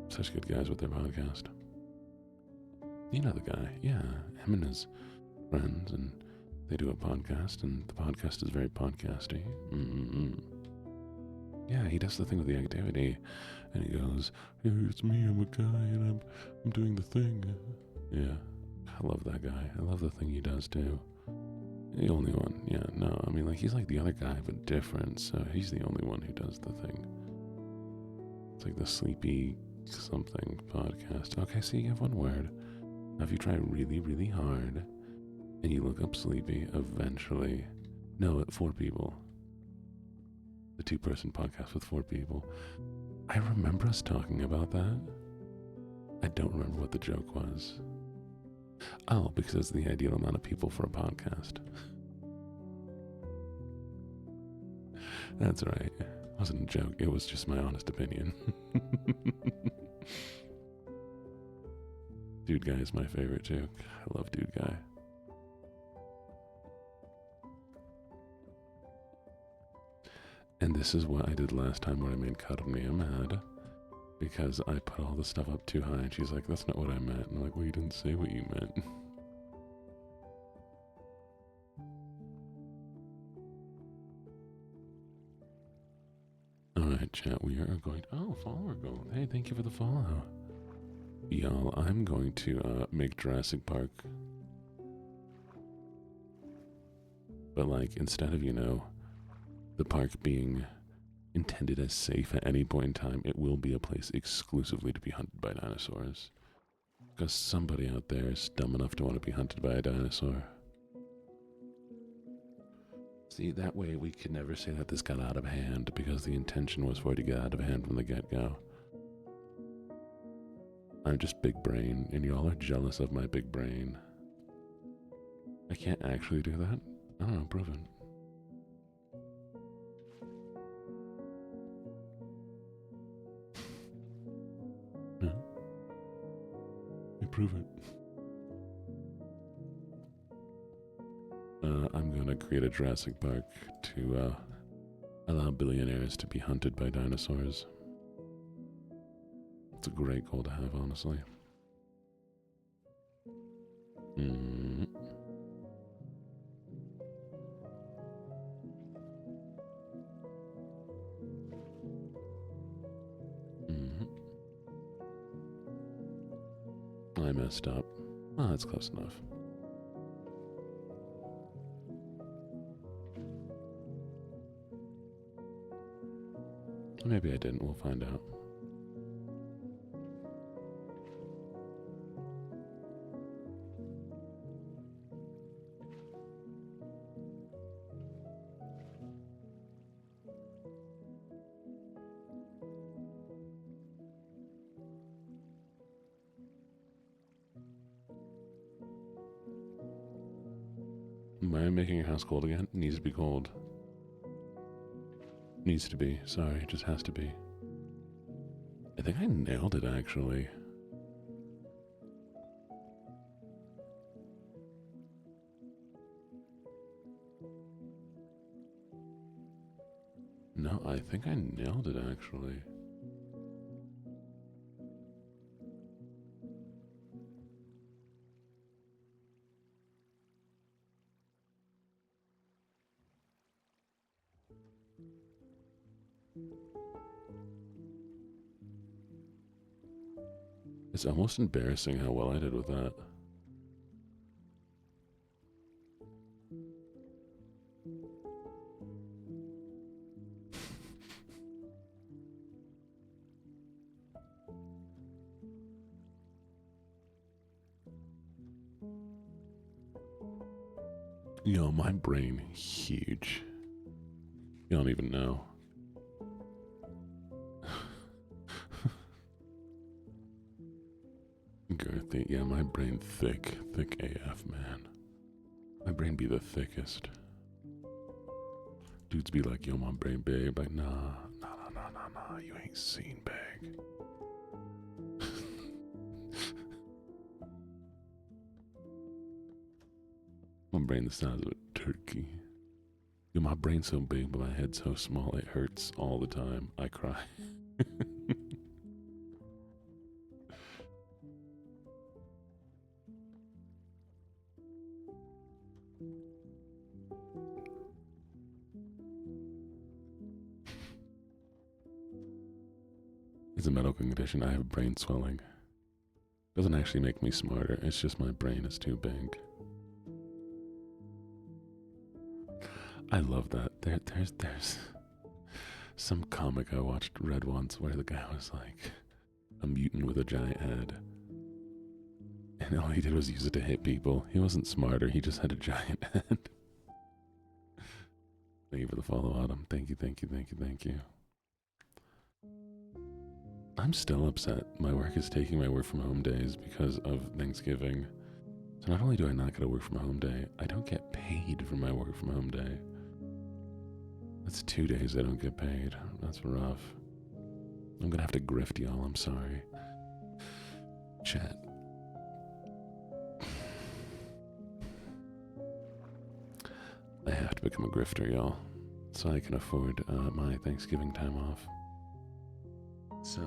Such good guys with their podcast. You know the guy. Yeah, him and his friends, and they do a podcast, and the podcast is very podcasty. Yeah, he does the thing with the activity, and he goes, "Hey, it's me, I'm a guy, and I'm doing the thing." Yeah, I love that guy. I love the thing he does too. The only one. Yeah, no, I mean, like, he's like the other guy, but different, so he's the only one who does the thing. It's like the Sleepy something podcast. Okay, so you have one word. Now, if you try really, really hard, and you look up Sleepy, eventually... No, 4 people. The 2-person podcast with 4 people. I remember us talking about that. I don't remember what the joke was. Oh, because it's the ideal amount of people for a podcast. That's right. It wasn't a joke. It was just my honest opinion. Dude Guy is my favorite too. I love Dude Guy. And this is what I did last time when I made Kadmia mad. Because I put all the stuff up too high and she's like, "That's not what I meant." And I'm like, "Well, you didn't say what you meant." Alright, chat, we are going to... Oh, follower goal. Hey, thank you for the follow. Y'all, I'm going to make Jurassic Park. But like, instead of, you know, the park being intended as safe at any point in time, it will be a place exclusively to be hunted by dinosaurs. Because somebody out there is dumb enough to want to be hunted by a dinosaur. See, that way we could never say that this got out of hand, because the intention was for it to get out of hand from the get-go. I'm just big brain, and y'all are jealous of my big brain. I can't actually do that? I don't know, prove it. Yeah. You prove it. I'm gonna create a Jurassic Park to allow billionaires to be hunted by dinosaurs. It's a great goal to have, honestly. I messed up. Oh, that's close enough. Maybe I didn't, we'll find out. Am I making your house cold again? Needs to be cold. Needs to be. Sorry, it just has to be. I think I nailed it, actually. No, I think I nailed it, actually. It's almost embarrassing how well I did with that. Yo, my brain, huge. You don't even know. Girthy, yeah, my brain thick AF, man. My brain be the thickest. Dudes be like, yo, my brain big. Like, nah, you ain't seen big. My brain the size of a turkey. Yo, my brain's so big, but my head's so small, it hurts all the time. I cry. It's a medical condition. I have brain swelling. Doesn't actually make me smarter. It's just my brain is too big. I love that. There's some comic I read once where the guy was like a mutant with a giant head, and all he did was use it to hit people. He wasn't smarter. He just had a giant head. Thank you for the follow, Autumn. Thank you. I'm still upset. My work is taking my work from home days because of Thanksgiving. So not only do I not get a work from home day, I don't get paid for my work from home day. That's 2 days I don't get paid. That's rough. I'm gonna have to grift y'all, I'm sorry. Chat. I have to become a grifter, y'all, so I can afford my Thanksgiving time off. So,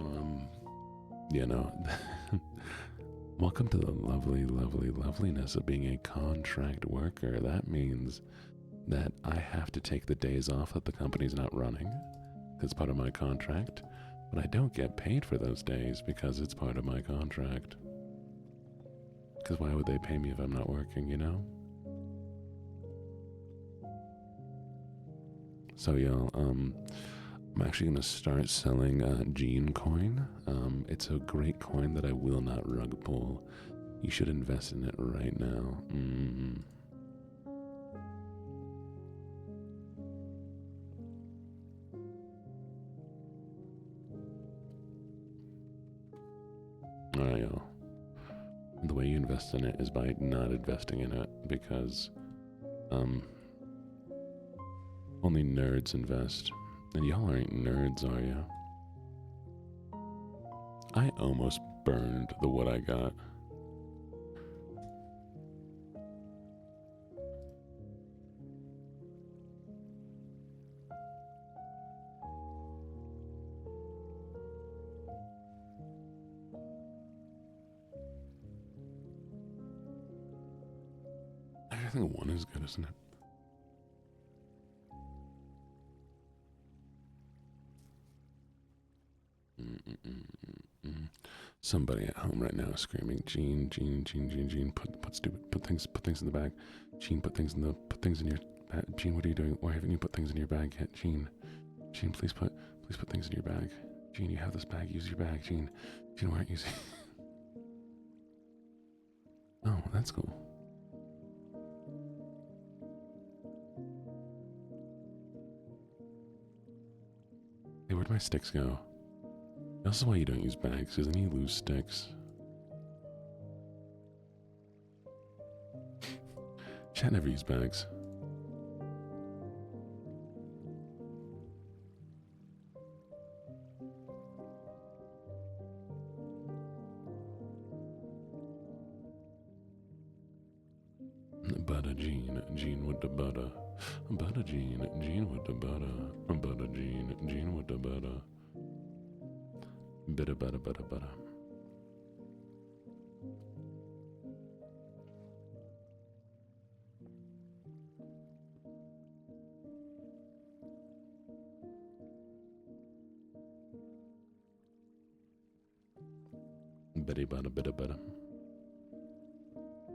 you know, welcome to the lovely loveliness of being a contract worker. That means that I have to take the days off that the company's not running. It's part of my contract, but I don't get paid for those days because it's part of my contract. Because why would they pay me if I'm not working, you know? So, y'all, I'm actually going to start selling Gene coin. It's a great coin that I will not rug pull. You should invest in it right now. Alright, y'all. The way you invest in it is by not investing in it, because only nerds invest. And y'all aren't nerds, are you? I almost burned the wood I got. I think one is good, isn't it? Somebody at home right now is screaming, Gene, put things in the bag. Gene, put things in your bag. Gene, what are you doing? Why haven't you put things in your bag yet? Gene, please put things in your bag. Gene, you have this bag, use your bag. Gene, why aren't you using? Oh, that's cool. Hey, where'd my sticks go? This is why you don't use bags, because then you lose sticks. Chat never use bags. Butter Gene with the butter. Butter Gene with the butter. Butter Gene with the butter. Bitter butter. Betty butter, bitter butter.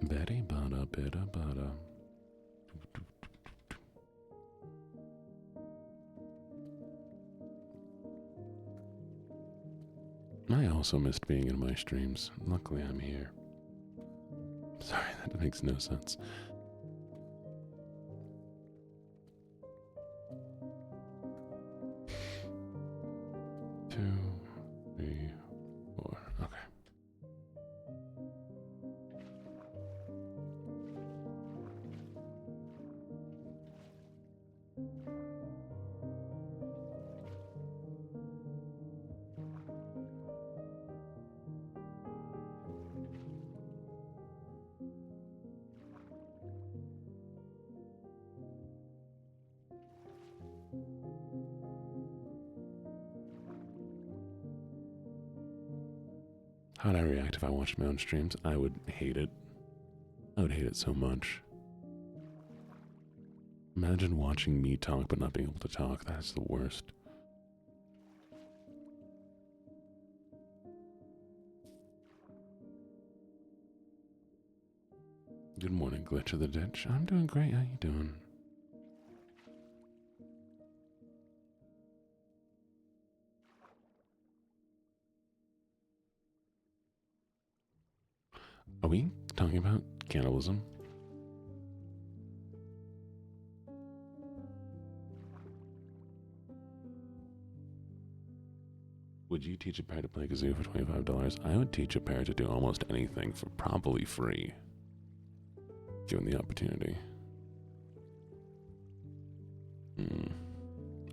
Betty butter, bitter butter. I also missed being in my streams. Luckily, I'm here. Sorry, that makes no sense. Two, three, four. Okay. How'd I react if I watched my own streams? I would hate it. I would hate it so much. Imagine watching me talk but not being able to talk. That's the worst. Good morning, Glitch of the Ditch. I'm doing great. How you doing? Are we talking about cannibalism? Would you teach a pair to play kazoo for $25? I would teach a pair to do almost anything for probably free, given the opportunity.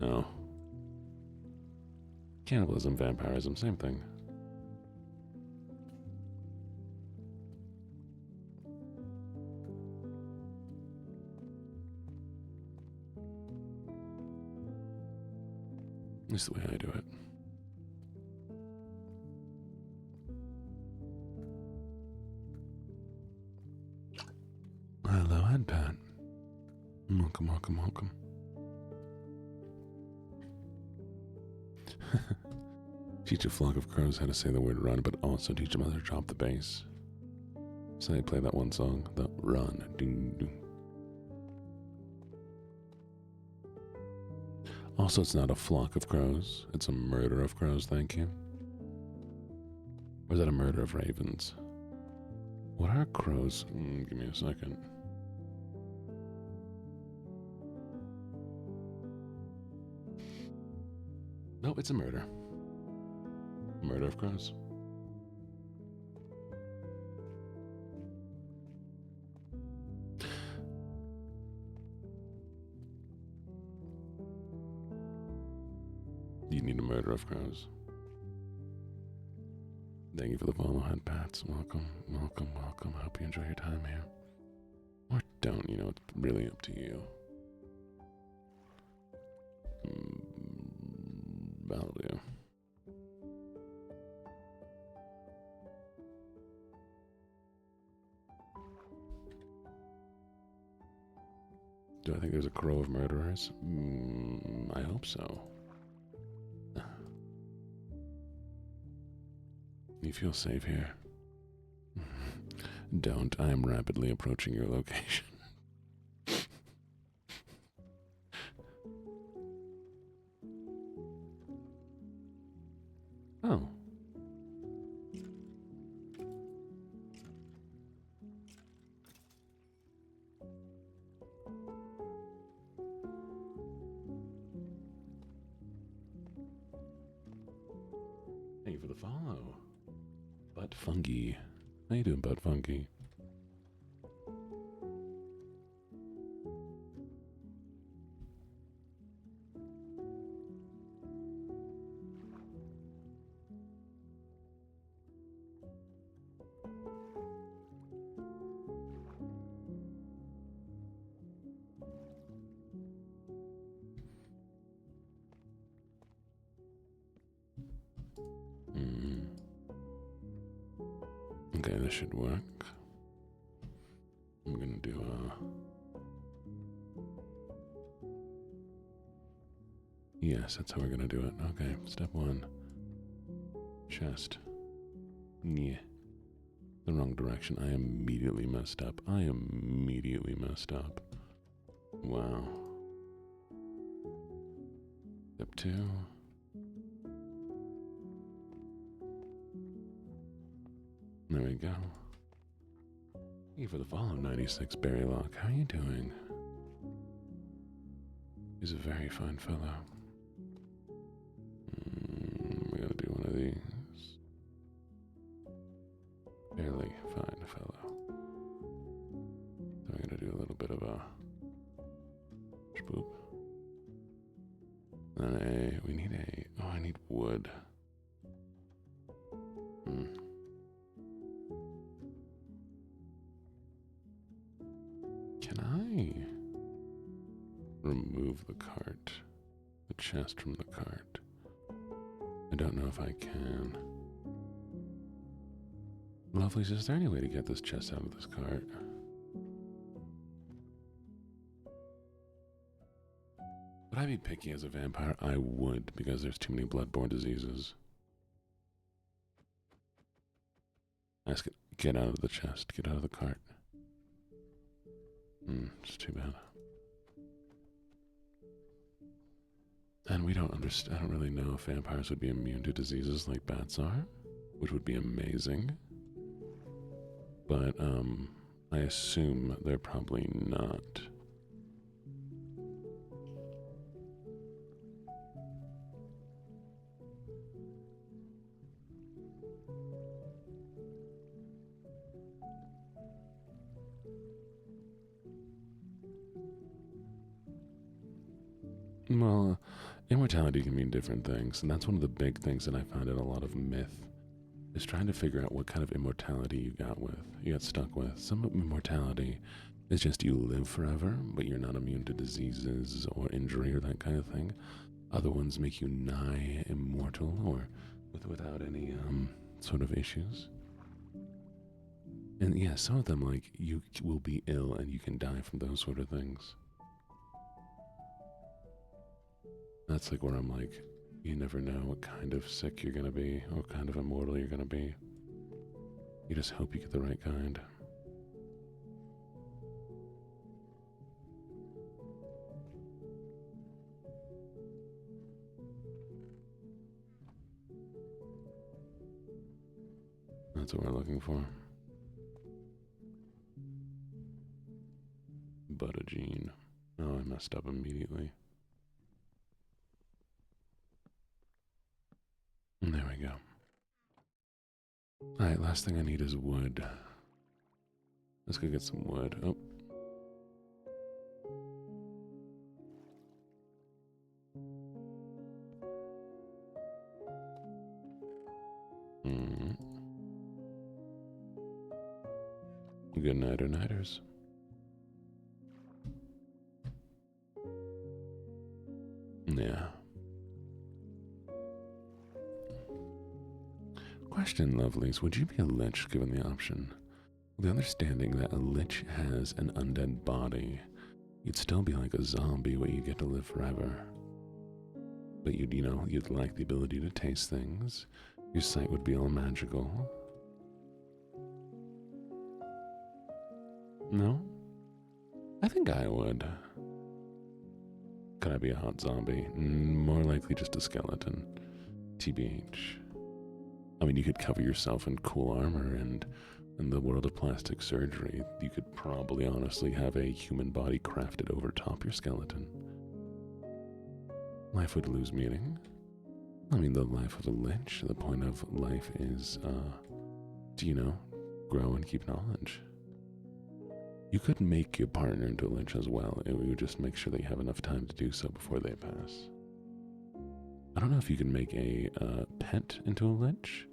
Oh. Cannibalism, vampirism, same thing. This is the way I do it. Hello, Headpat. Welcome. Teach a flock of crows how to say the word run, but also teach them how to drop the bass. So they play that one song, the run. Ding, ding. Also, it's not a flock of crows. It's a murder of crows, thank you. Or is that a murder of ravens? What are crows? Give me a second. No, it's a murder. Murder of crows. You need a murder of crows. Thank you for the follow, Headpats. Welcome. I hope you enjoy your time here. Or don't, it's really up to you. That'll do. Do I think there's a crow of murderers? I hope so. You feel safe here? Don't. I am rapidly approaching your location. Oh. Thank you for the follow. Butt Funky. How you doing, Butt Funky? Okay, this should work. I'm gonna do yes, that's how we're gonna do it. Okay, step 1. Chest. Yeah. The wrong direction. I immediately messed up. Wow. Step 2. There we go. Thank you for the follow, 96 Berrylock. How are you doing? He's a very fine fellow. We gotta do one of these. Fairly fine fellow. So we're gonna do a little bit of a boop. Then we need I need wood. Can I remove the cart? The chest from the cart? I don't know if I can. Lovelies, is there any way to get this chest out of this cart? Would I be picky as a vampire? I would, because there's too many bloodborne diseases. Ask it, get out of the chest, get out of the cart. It's too bad. And we don't understand, I don't really know if vampires would be immune to diseases like bats are, which would be amazing. But, I assume they're probably not. Well, immortality can mean different things, and that's one of the big things that I found in a lot of myth, is trying to figure out what kind of immortality you got stuck with. Some immortality is just you live forever, but you're not immune to diseases or injury or that kind of thing. Other ones make you nigh immortal or without any sort of issues. And yeah, some of them, like, you will be ill and you can die from those sort of things. That's like where I'm like, you never know what kind of sick you're gonna be, or what kind of immortal you're gonna be. You just hope you get the right kind. That's what we're looking for. VOD. Oh, I messed up immediately. And there we go. Alright, last thing I need is wood. Let's go get some wood. Oh. Good night or nighters. Yeah. Question, lovelies. Would you be a lich given the option? The understanding that a lich has an undead body, you'd still be like a zombie, but you'd get to live forever. But you'd like the ability to taste things. Your sight would be all magical. No? I think I would. Could I be a hot zombie? More likely just a skeleton. TBH. I mean, you could cover yourself in cool armor, and in the world of plastic surgery, you could probably honestly have a human body crafted over top your skeleton. Life would lose meaning. I mean, the life of a lich, the point of life is, to, grow and keep knowledge. You could make your partner into a lich as well. It would just make sure that you have enough time to do so before they pass. I don't know if you can make a pet into a lich,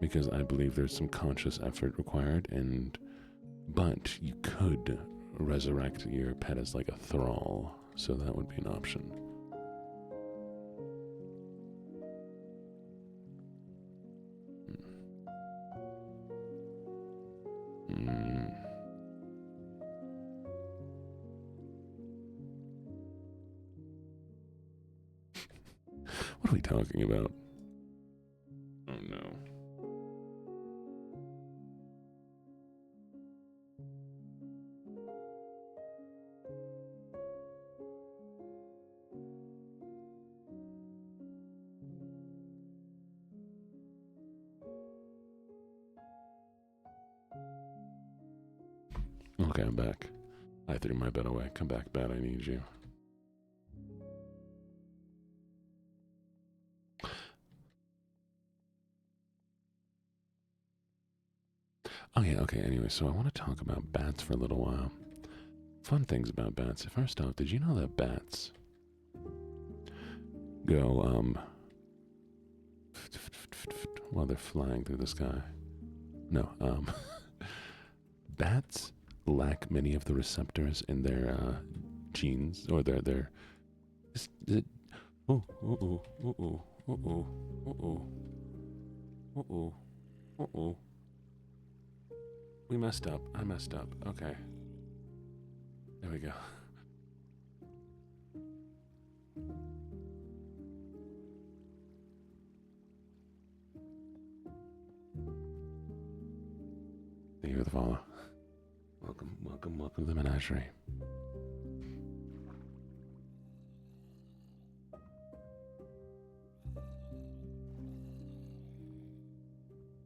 because I believe there's some conscious effort required, but you could resurrect your pet as like a thrall, so that would be an option. we talking about? Oh no. Okay, I'm back. I threw my bed away. Come back, bed. I need you. Oh yeah, okay, anyway, so I want to talk about bats for a little while. Fun things about bats. First off, did you know that bats go, while they're flying through the sky? No, bats lack many of the receptors in their genes, or their we messed up. I messed up. Okay. There we go. Thank you for the follow. Welcome, welcome, welcome to the menagerie.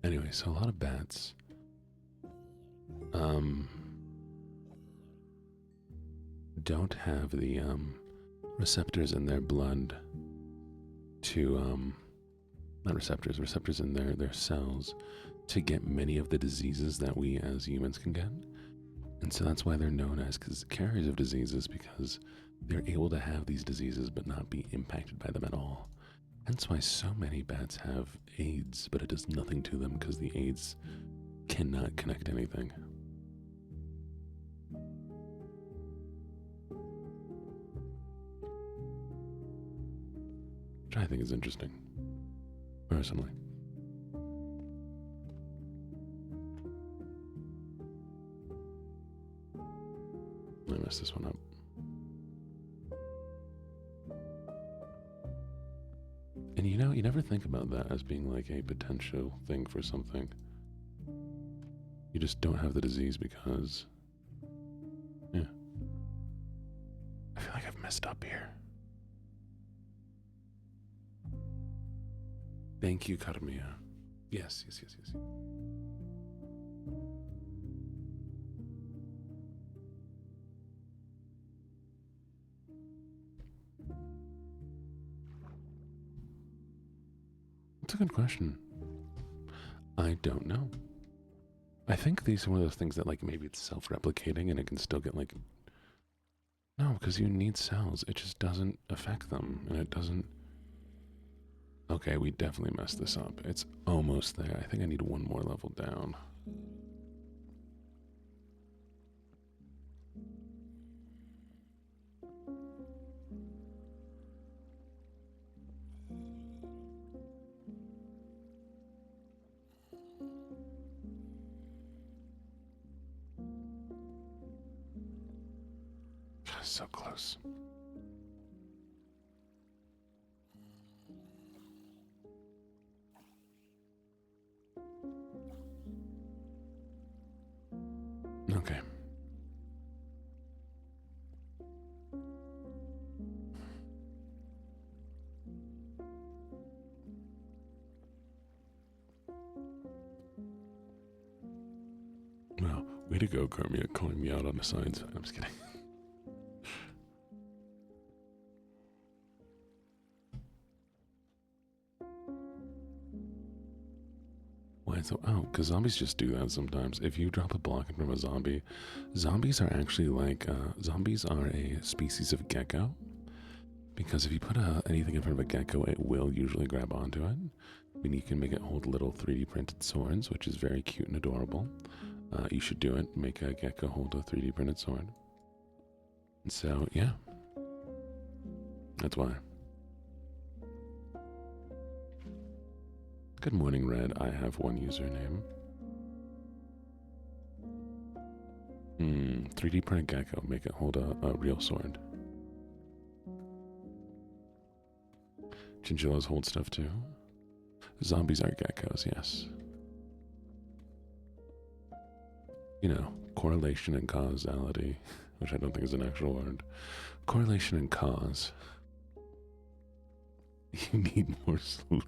Anyway, so a lot of bats don't have the receptors in their blood to not receptors in their cells to get many of the diseases that we as humans can get. And so that's why they're known as carriers of diseases, because they're able to have these diseases but not be impacted by them at all. Hence why so many bats have AIDS, but it does nothing to them because the AIDS cannot connect anything. Which I think is interesting, personally. I messed this one up. And you know, you never think about that as being like a potential thing for something. You just don't have the disease because, yeah. I feel like I've messed up here. Thank you, Karmia. Yes. That's a good question. I don't know. I think these are one of those things that, like, maybe it's self-replicating and it can still get, like... No, because you need cells. It just doesn't affect them, and it doesn't... Okay, we definitely messed this up. It's almost there. I think I need one more level down. So close. Okay. Well, way to go, Carmia, calling me out on the science. I'm just kidding. Why so? Oh, because zombies just do that sometimes. If you drop a block in front of a zombie, zombies are actually like, zombies are a species of gecko. Because if you put anything in front of a gecko, it will usually grab onto it. I mean, you can make it hold little 3D printed swords, which is very cute and adorable. You should do it. Make a gecko hold a 3D printed sword. And so, yeah. That's why. Good morning, Red. I have one username. 3D printed gecko. Make it hold a real sword. Chinchillas hold stuff too. Zombies are geckos, yes. You know, correlation and causality, which I don't think is an actual word. Correlation and cause. You need more sleep.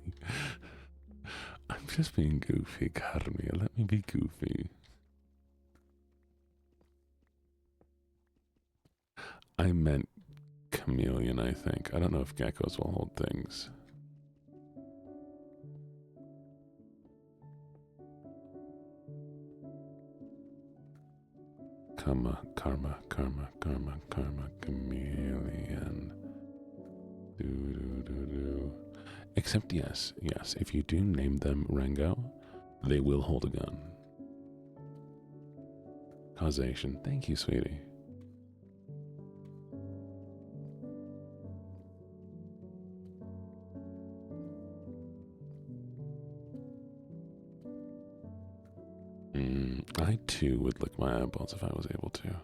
I'm just being goofy, Carmia. Let me be goofy. I meant chameleon, I think. I don't know if geckos will hold things. Karma, chameleon. Do. Except yes, if you do name them Rengo, they will hold a gun. Causation. Thank you, sweetie. I too would lick my eyeballs if I was able to.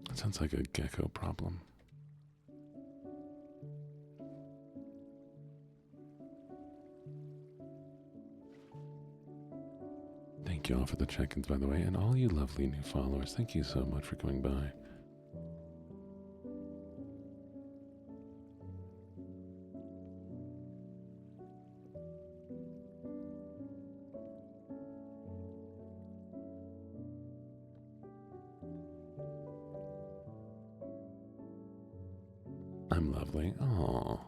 That sounds like a gecko problem. Thank you all for the check-ins, by the way, and all you lovely new followers. Thank you so much for coming by. I'm lovely. Oh,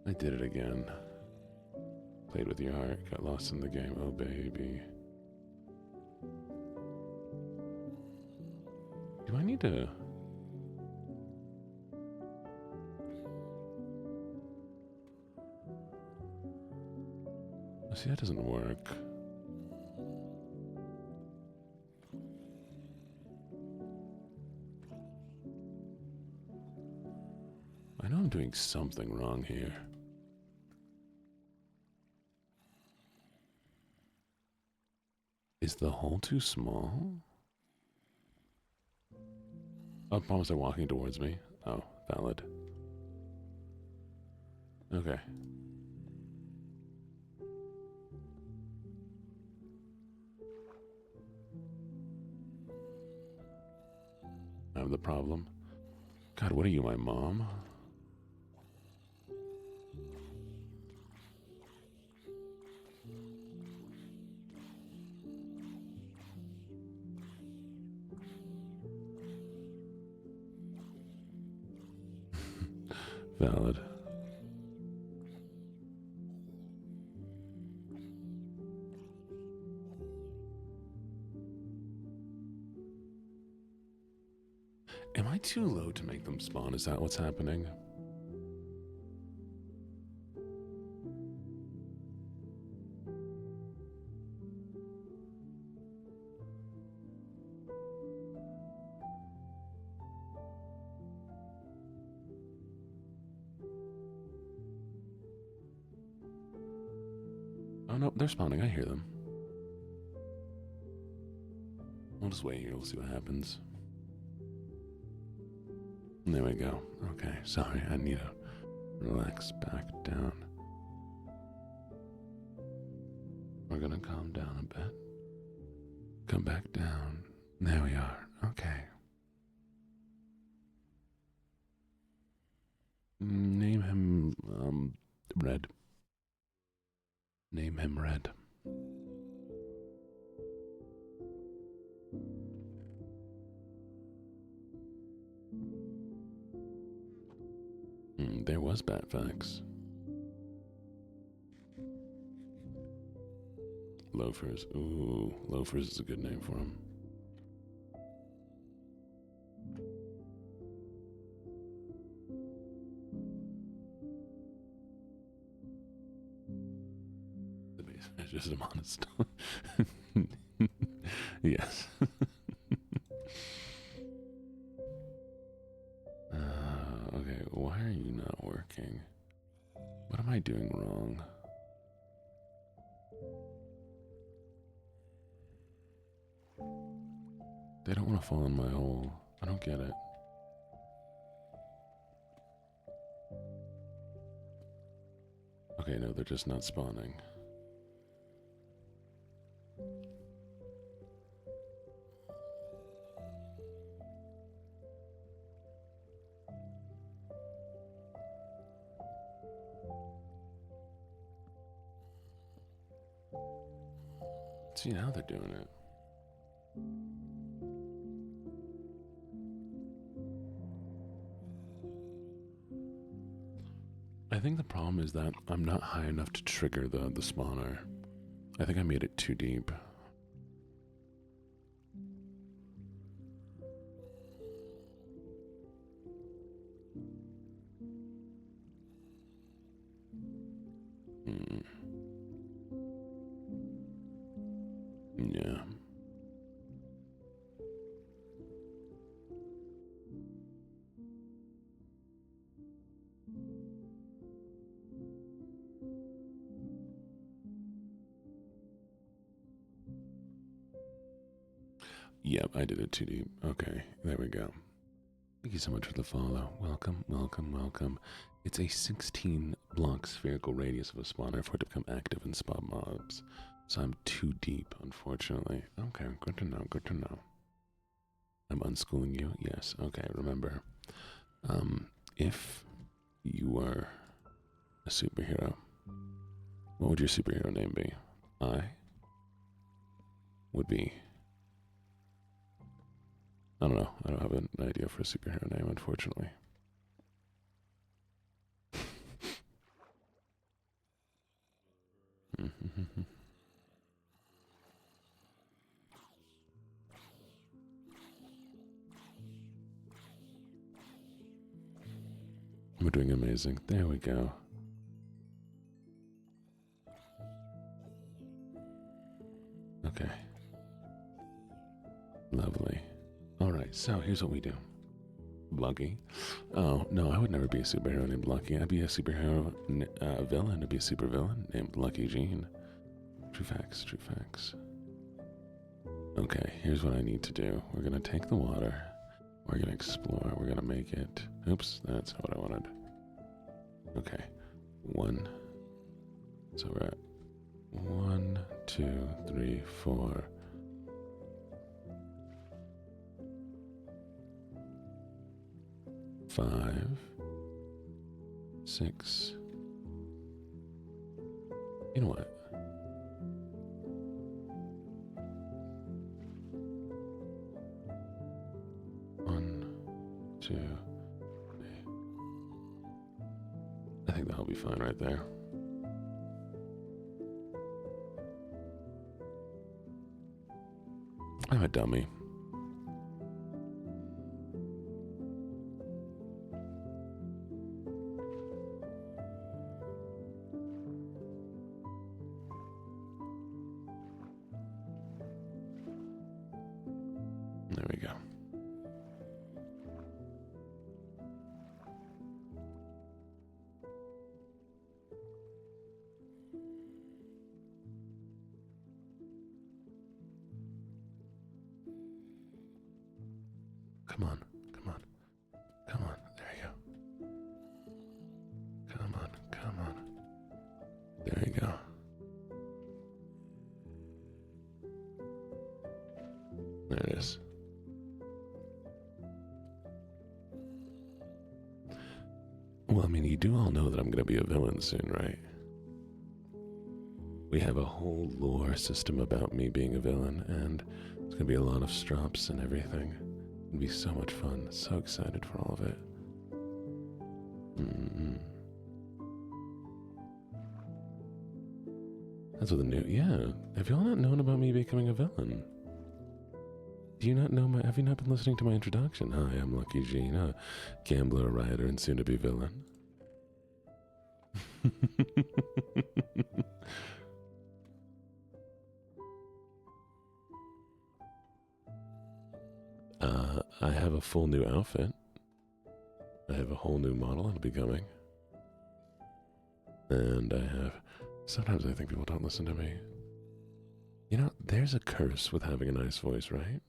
I did it again. Played with your heart, got lost in the game. Oh, baby. Do I need to... See, that doesn't work. I know I'm doing something wrong here. Is the hole too small? I promise they're walking towards me. Oh, valid. Okay. I have the problem. God, what are you, my mom? Valid. Am I too low to make them spawn? Is that what's happening? Oh no, they're spawning. I hear them. We'll just wait here. We'll see what happens. There we go. Okay, sorry. I need to relax back down. We're gonna calm down a bit. Come back down. There we are. Okay. Name him, Red. Name him Red. There was Batfax. Loafers. Ooh, Loafers is a good name for him. The basement is just a monster. Yes. Okay, why are you not working? What am I doing wrong? They don't want to fall in my hole. I don't get it. Okay, no, they're just not spawning. See, now they're doing it. I think the problem is that I'm not high enough to trigger the spawner. I think I made it too deep. Yeah. Yep, I did it too deep. Okay, there we go. Thank you so much for the follow. Welcome, welcome, welcome. It's a 16 block spherical radius of a spawner for it to become active and spawn mobs. So I'm too deep, unfortunately. Okay, good to know, good to know. I'm unschooling you? Yes, okay, remember. If you were a superhero, what would your superhero name be? I would be... I don't know. I don't have an idea for a superhero name, unfortunately. We're doing amazing. There we go. Okay. Lovely. Alright, so here's what we do. Lucky. Oh, no, I would never be a superhero named Lucky. I'd be a superhero villain. I'd be a supervillain named LuckyJene. True facts, true facts. Okay, here's what I need to do. We're gonna take the water. We're gonna explore. We're gonna make it... Oops, that's what I wanted. Okay. 1. So we're at 1, 2, 3, 4... 5, 6. You know what? One, 2, 3. I think that'll be fine right there. I'm a dummy. There we go. Come on, come on, come on. There you go. Come on, come on. There you go. There it is. Well, I mean, you do all know that I'm going to be a villain soon, right? We have a whole lore system about me being a villain, and it's going to be a lot of strops and everything. It'll be so much fun. So excited for all of it. That's what the new... Yeah. Have y'all not known about me becoming a villain? Do you not know my... Have you not been listening to my introduction? Hi, I'm LuckyJene, a gambler, rioter, and soon-to-be villain. I have a full new outfit. I have a whole new model that'll be coming. And I have... Sometimes I think people don't listen to me. You know, there's a curse with having a nice voice, right?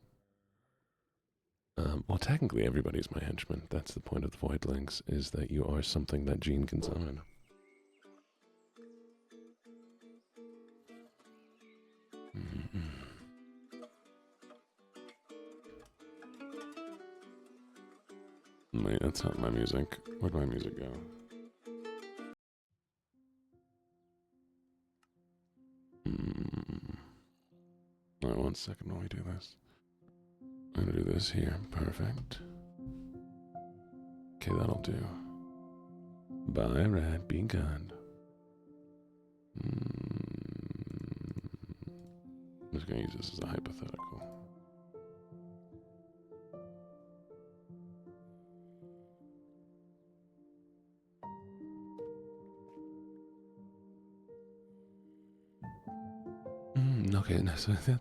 Well, technically everybody's my henchman. That's the point of the voidlings, is that you are something that Gene can summon. Wait, that's not my music. Where'd my music go? Alright, 1 second while we do this. I'm gonna do this here. Perfect. Okay, that'll do. Bye, Red. Be good. I'm just gonna use this as a hypothetical. Okay, now, so that,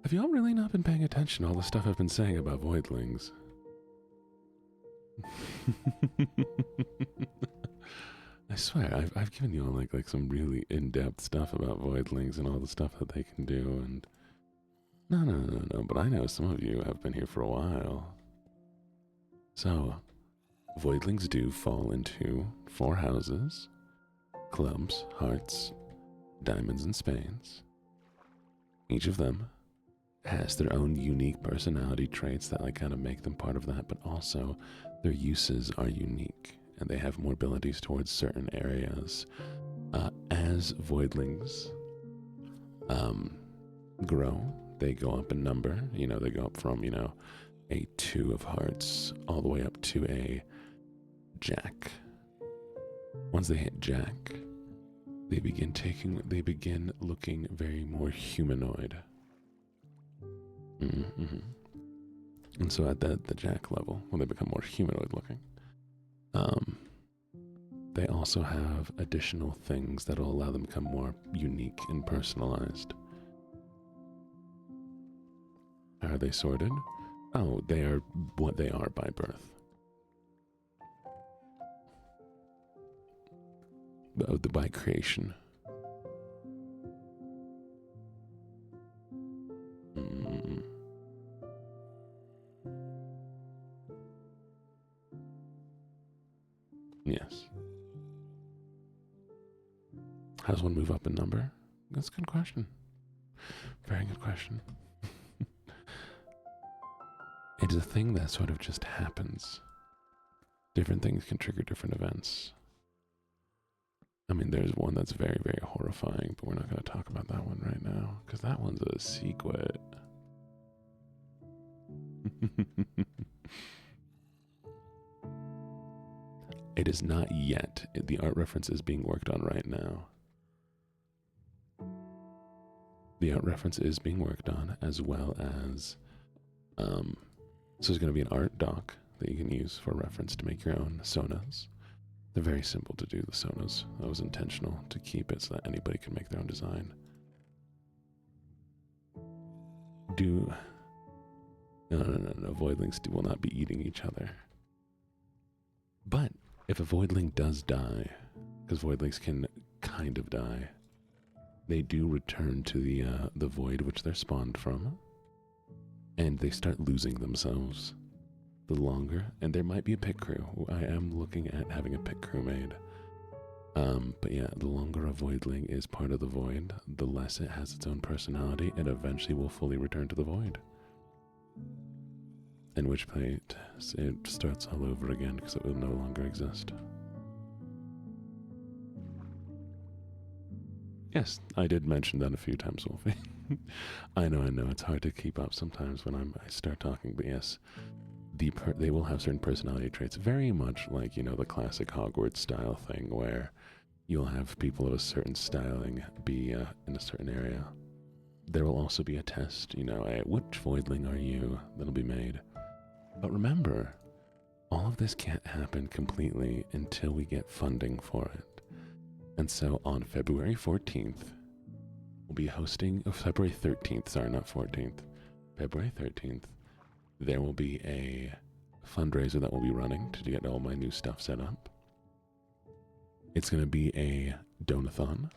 have y'all really not been paying attention to all the stuff I've been saying about voidlings? I swear, I've given you all like some really in-depth stuff about voidlings and all the stuff that they can do, and no, but I know some of you have been here for a while. So, voidlings do fall into 4 houses: clubs, hearts, diamonds, and spades. Each of them has their own unique personality traits that kind of make them part of that, but also their uses are unique, and they have more abilities towards certain areas. As voidlings grow, they go up in number. You know, they go up from, a 2 of hearts all the way up to a jack. Once they hit jack, they begin looking very more humanoid. And so at the jack level, when they become more humanoid looking, they also have additional things that will allow them to become more unique and personalized. How are they sorted? Oh, they are what they are by birth. By creation. Yes. How does one move up in number? That's a good question. Very good question. It is a thing that sort of just happens. Different things can trigger different events. I mean, there's one that's very, very horrifying, but we're not going to talk about that one right now, because that one's a secret. It is not yet. The art reference is being worked on right now. The art reference is being worked on, as well as, so there's going to be an art doc that you can use for reference to make your own sonas. They're very simple to do, the sonas. That was intentional to keep it so that anybody can make their own design. No, voidlings will not be eating each other. But if a voidling does die, because voidlings can kind of die, they do return to the void which they're spawned from, and they start losing themselves. The longer, and there might be a pit crew. I am looking at having a pit crew made. But yeah, the longer a voidling is part of the void, the less it has its own personality, and eventually will fully return to the void. In which point, it starts all over again because it will no longer exist. Yes, I did mention that a few times, Wolfie. I know, it's hard to keep up sometimes when I start talking, but yes. They will have certain personality traits, very much like, the classic Hogwarts style thing where you'll have people of a certain styling be in a certain area. There will also be a test, which voidling are you, that'll be made. But remember, all of this can't happen completely until we get funding for it. And so on February 14th, we'll be hosting, February 13th, sorry, not 14th, February 13th, there will be a fundraiser that will be running to get all my new stuff set up. It's going to be a donathon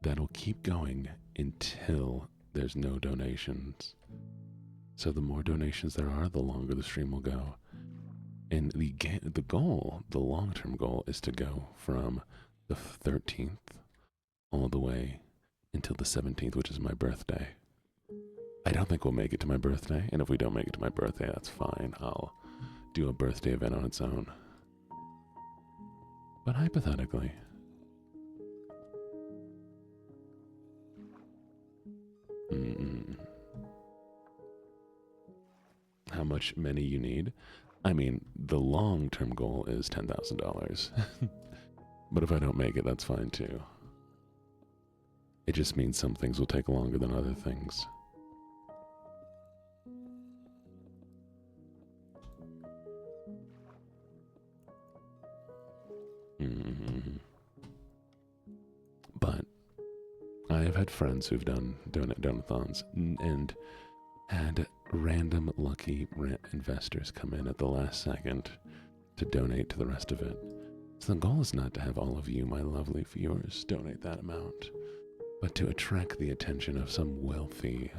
that'll keep going until there's no donations. So the more donations there are, the longer the stream will go. And the goal, the long-term goal, is to go from the 13th all the way until the 17th, which is my birthday. I don't think we'll make it to my birthday, and if we don't make it to my birthday, that's fine. I'll do a birthday event on its own. But hypothetically, how much money you need? I mean, the long-term goal is $10,000. But if I don't make it, that's fine too. It just means some things will take longer than other things. But I have had friends who've done donathons and had random lucky investors come in at the last second to donate to the rest of it. So the goal is not to have all of you, my lovely viewers, donate that amount, but to attract the attention of some wealthy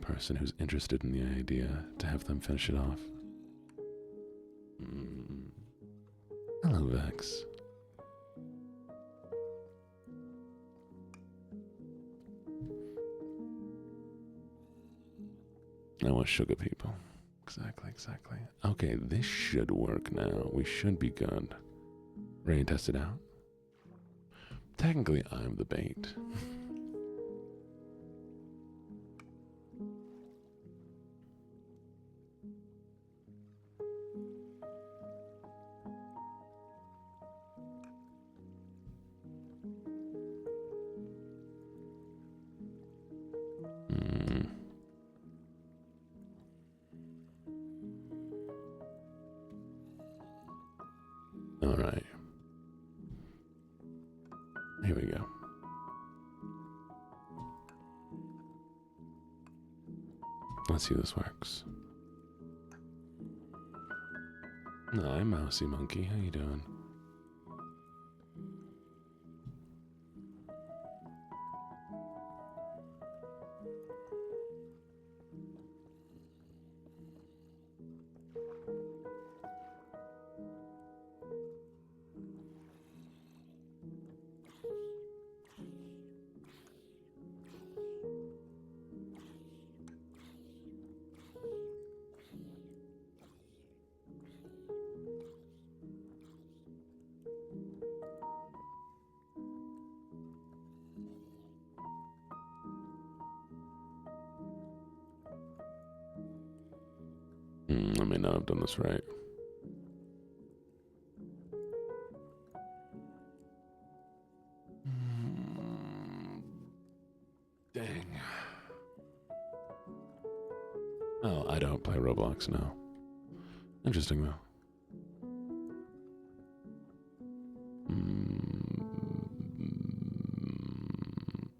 person who's interested in the idea, to have them finish it off. Hello, Vex. I want sugar people. Exactly. Okay, this should work now. We should be good. Ready to test it out? Technically, I'm the bait. All right. Here we go. Let's see if this works. Hi, Mousy Monkey. How you doing? I may not have done this right. Dang. Oh, I don't play Roblox now. Interesting, though.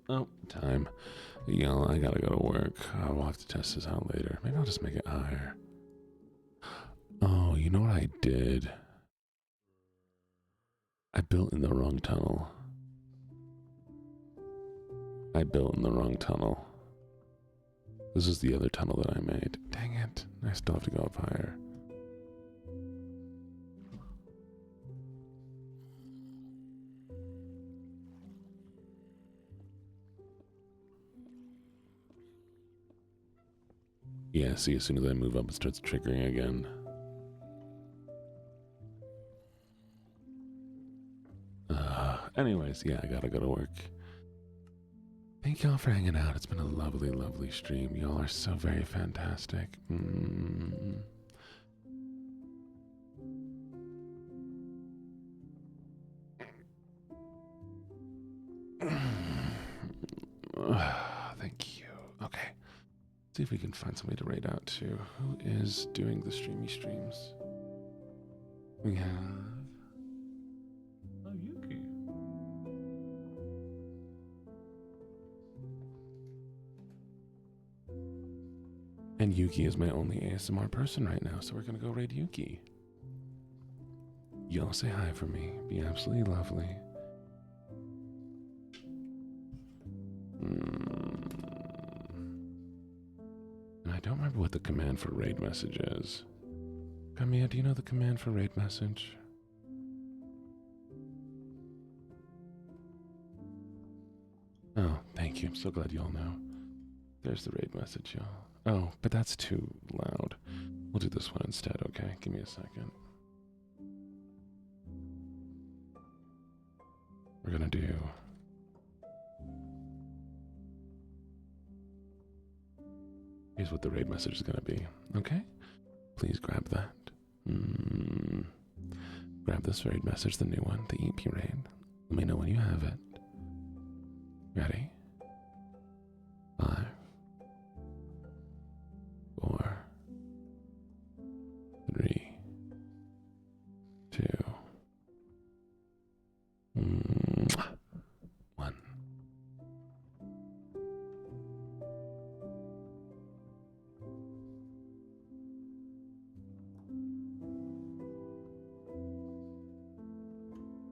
Oh, time. Yeah, I gotta go to work. I'll have to test this out later. Maybe I'll just make it higher. Oh, you know what I did? I built in the wrong tunnel. This is the other tunnel that I made. Dang it. I still have to go up higher. Yeah, see, as soon as I move up, it starts triggering again. Anyways, yeah, I gotta go to work. Thank y'all for hanging out. It's been a lovely, lovely stream. Y'all are so very fantastic. Thank you. Okay. See if we can find somebody to raid out to. Who is doing the streamy streams? We have... Oh, Yuki. And Yuki is my only ASMR person right now, so we're gonna go raid Yuki. Y'all say hi for me. Be absolutely lovely. And I don't remember what the command for raid message is. Kamiya, do you know the command for raid message? Oh, thank you. I'm so glad y'all know. There's the raid message, y'all. Oh, but that's too loud. We'll do this one instead, okay? Give me a second. We're gonna do... Here's what the raid message is gonna be, okay? Please grab that. Grab this raid message, the new one, the EP raid. Let me know when you have it. Ready?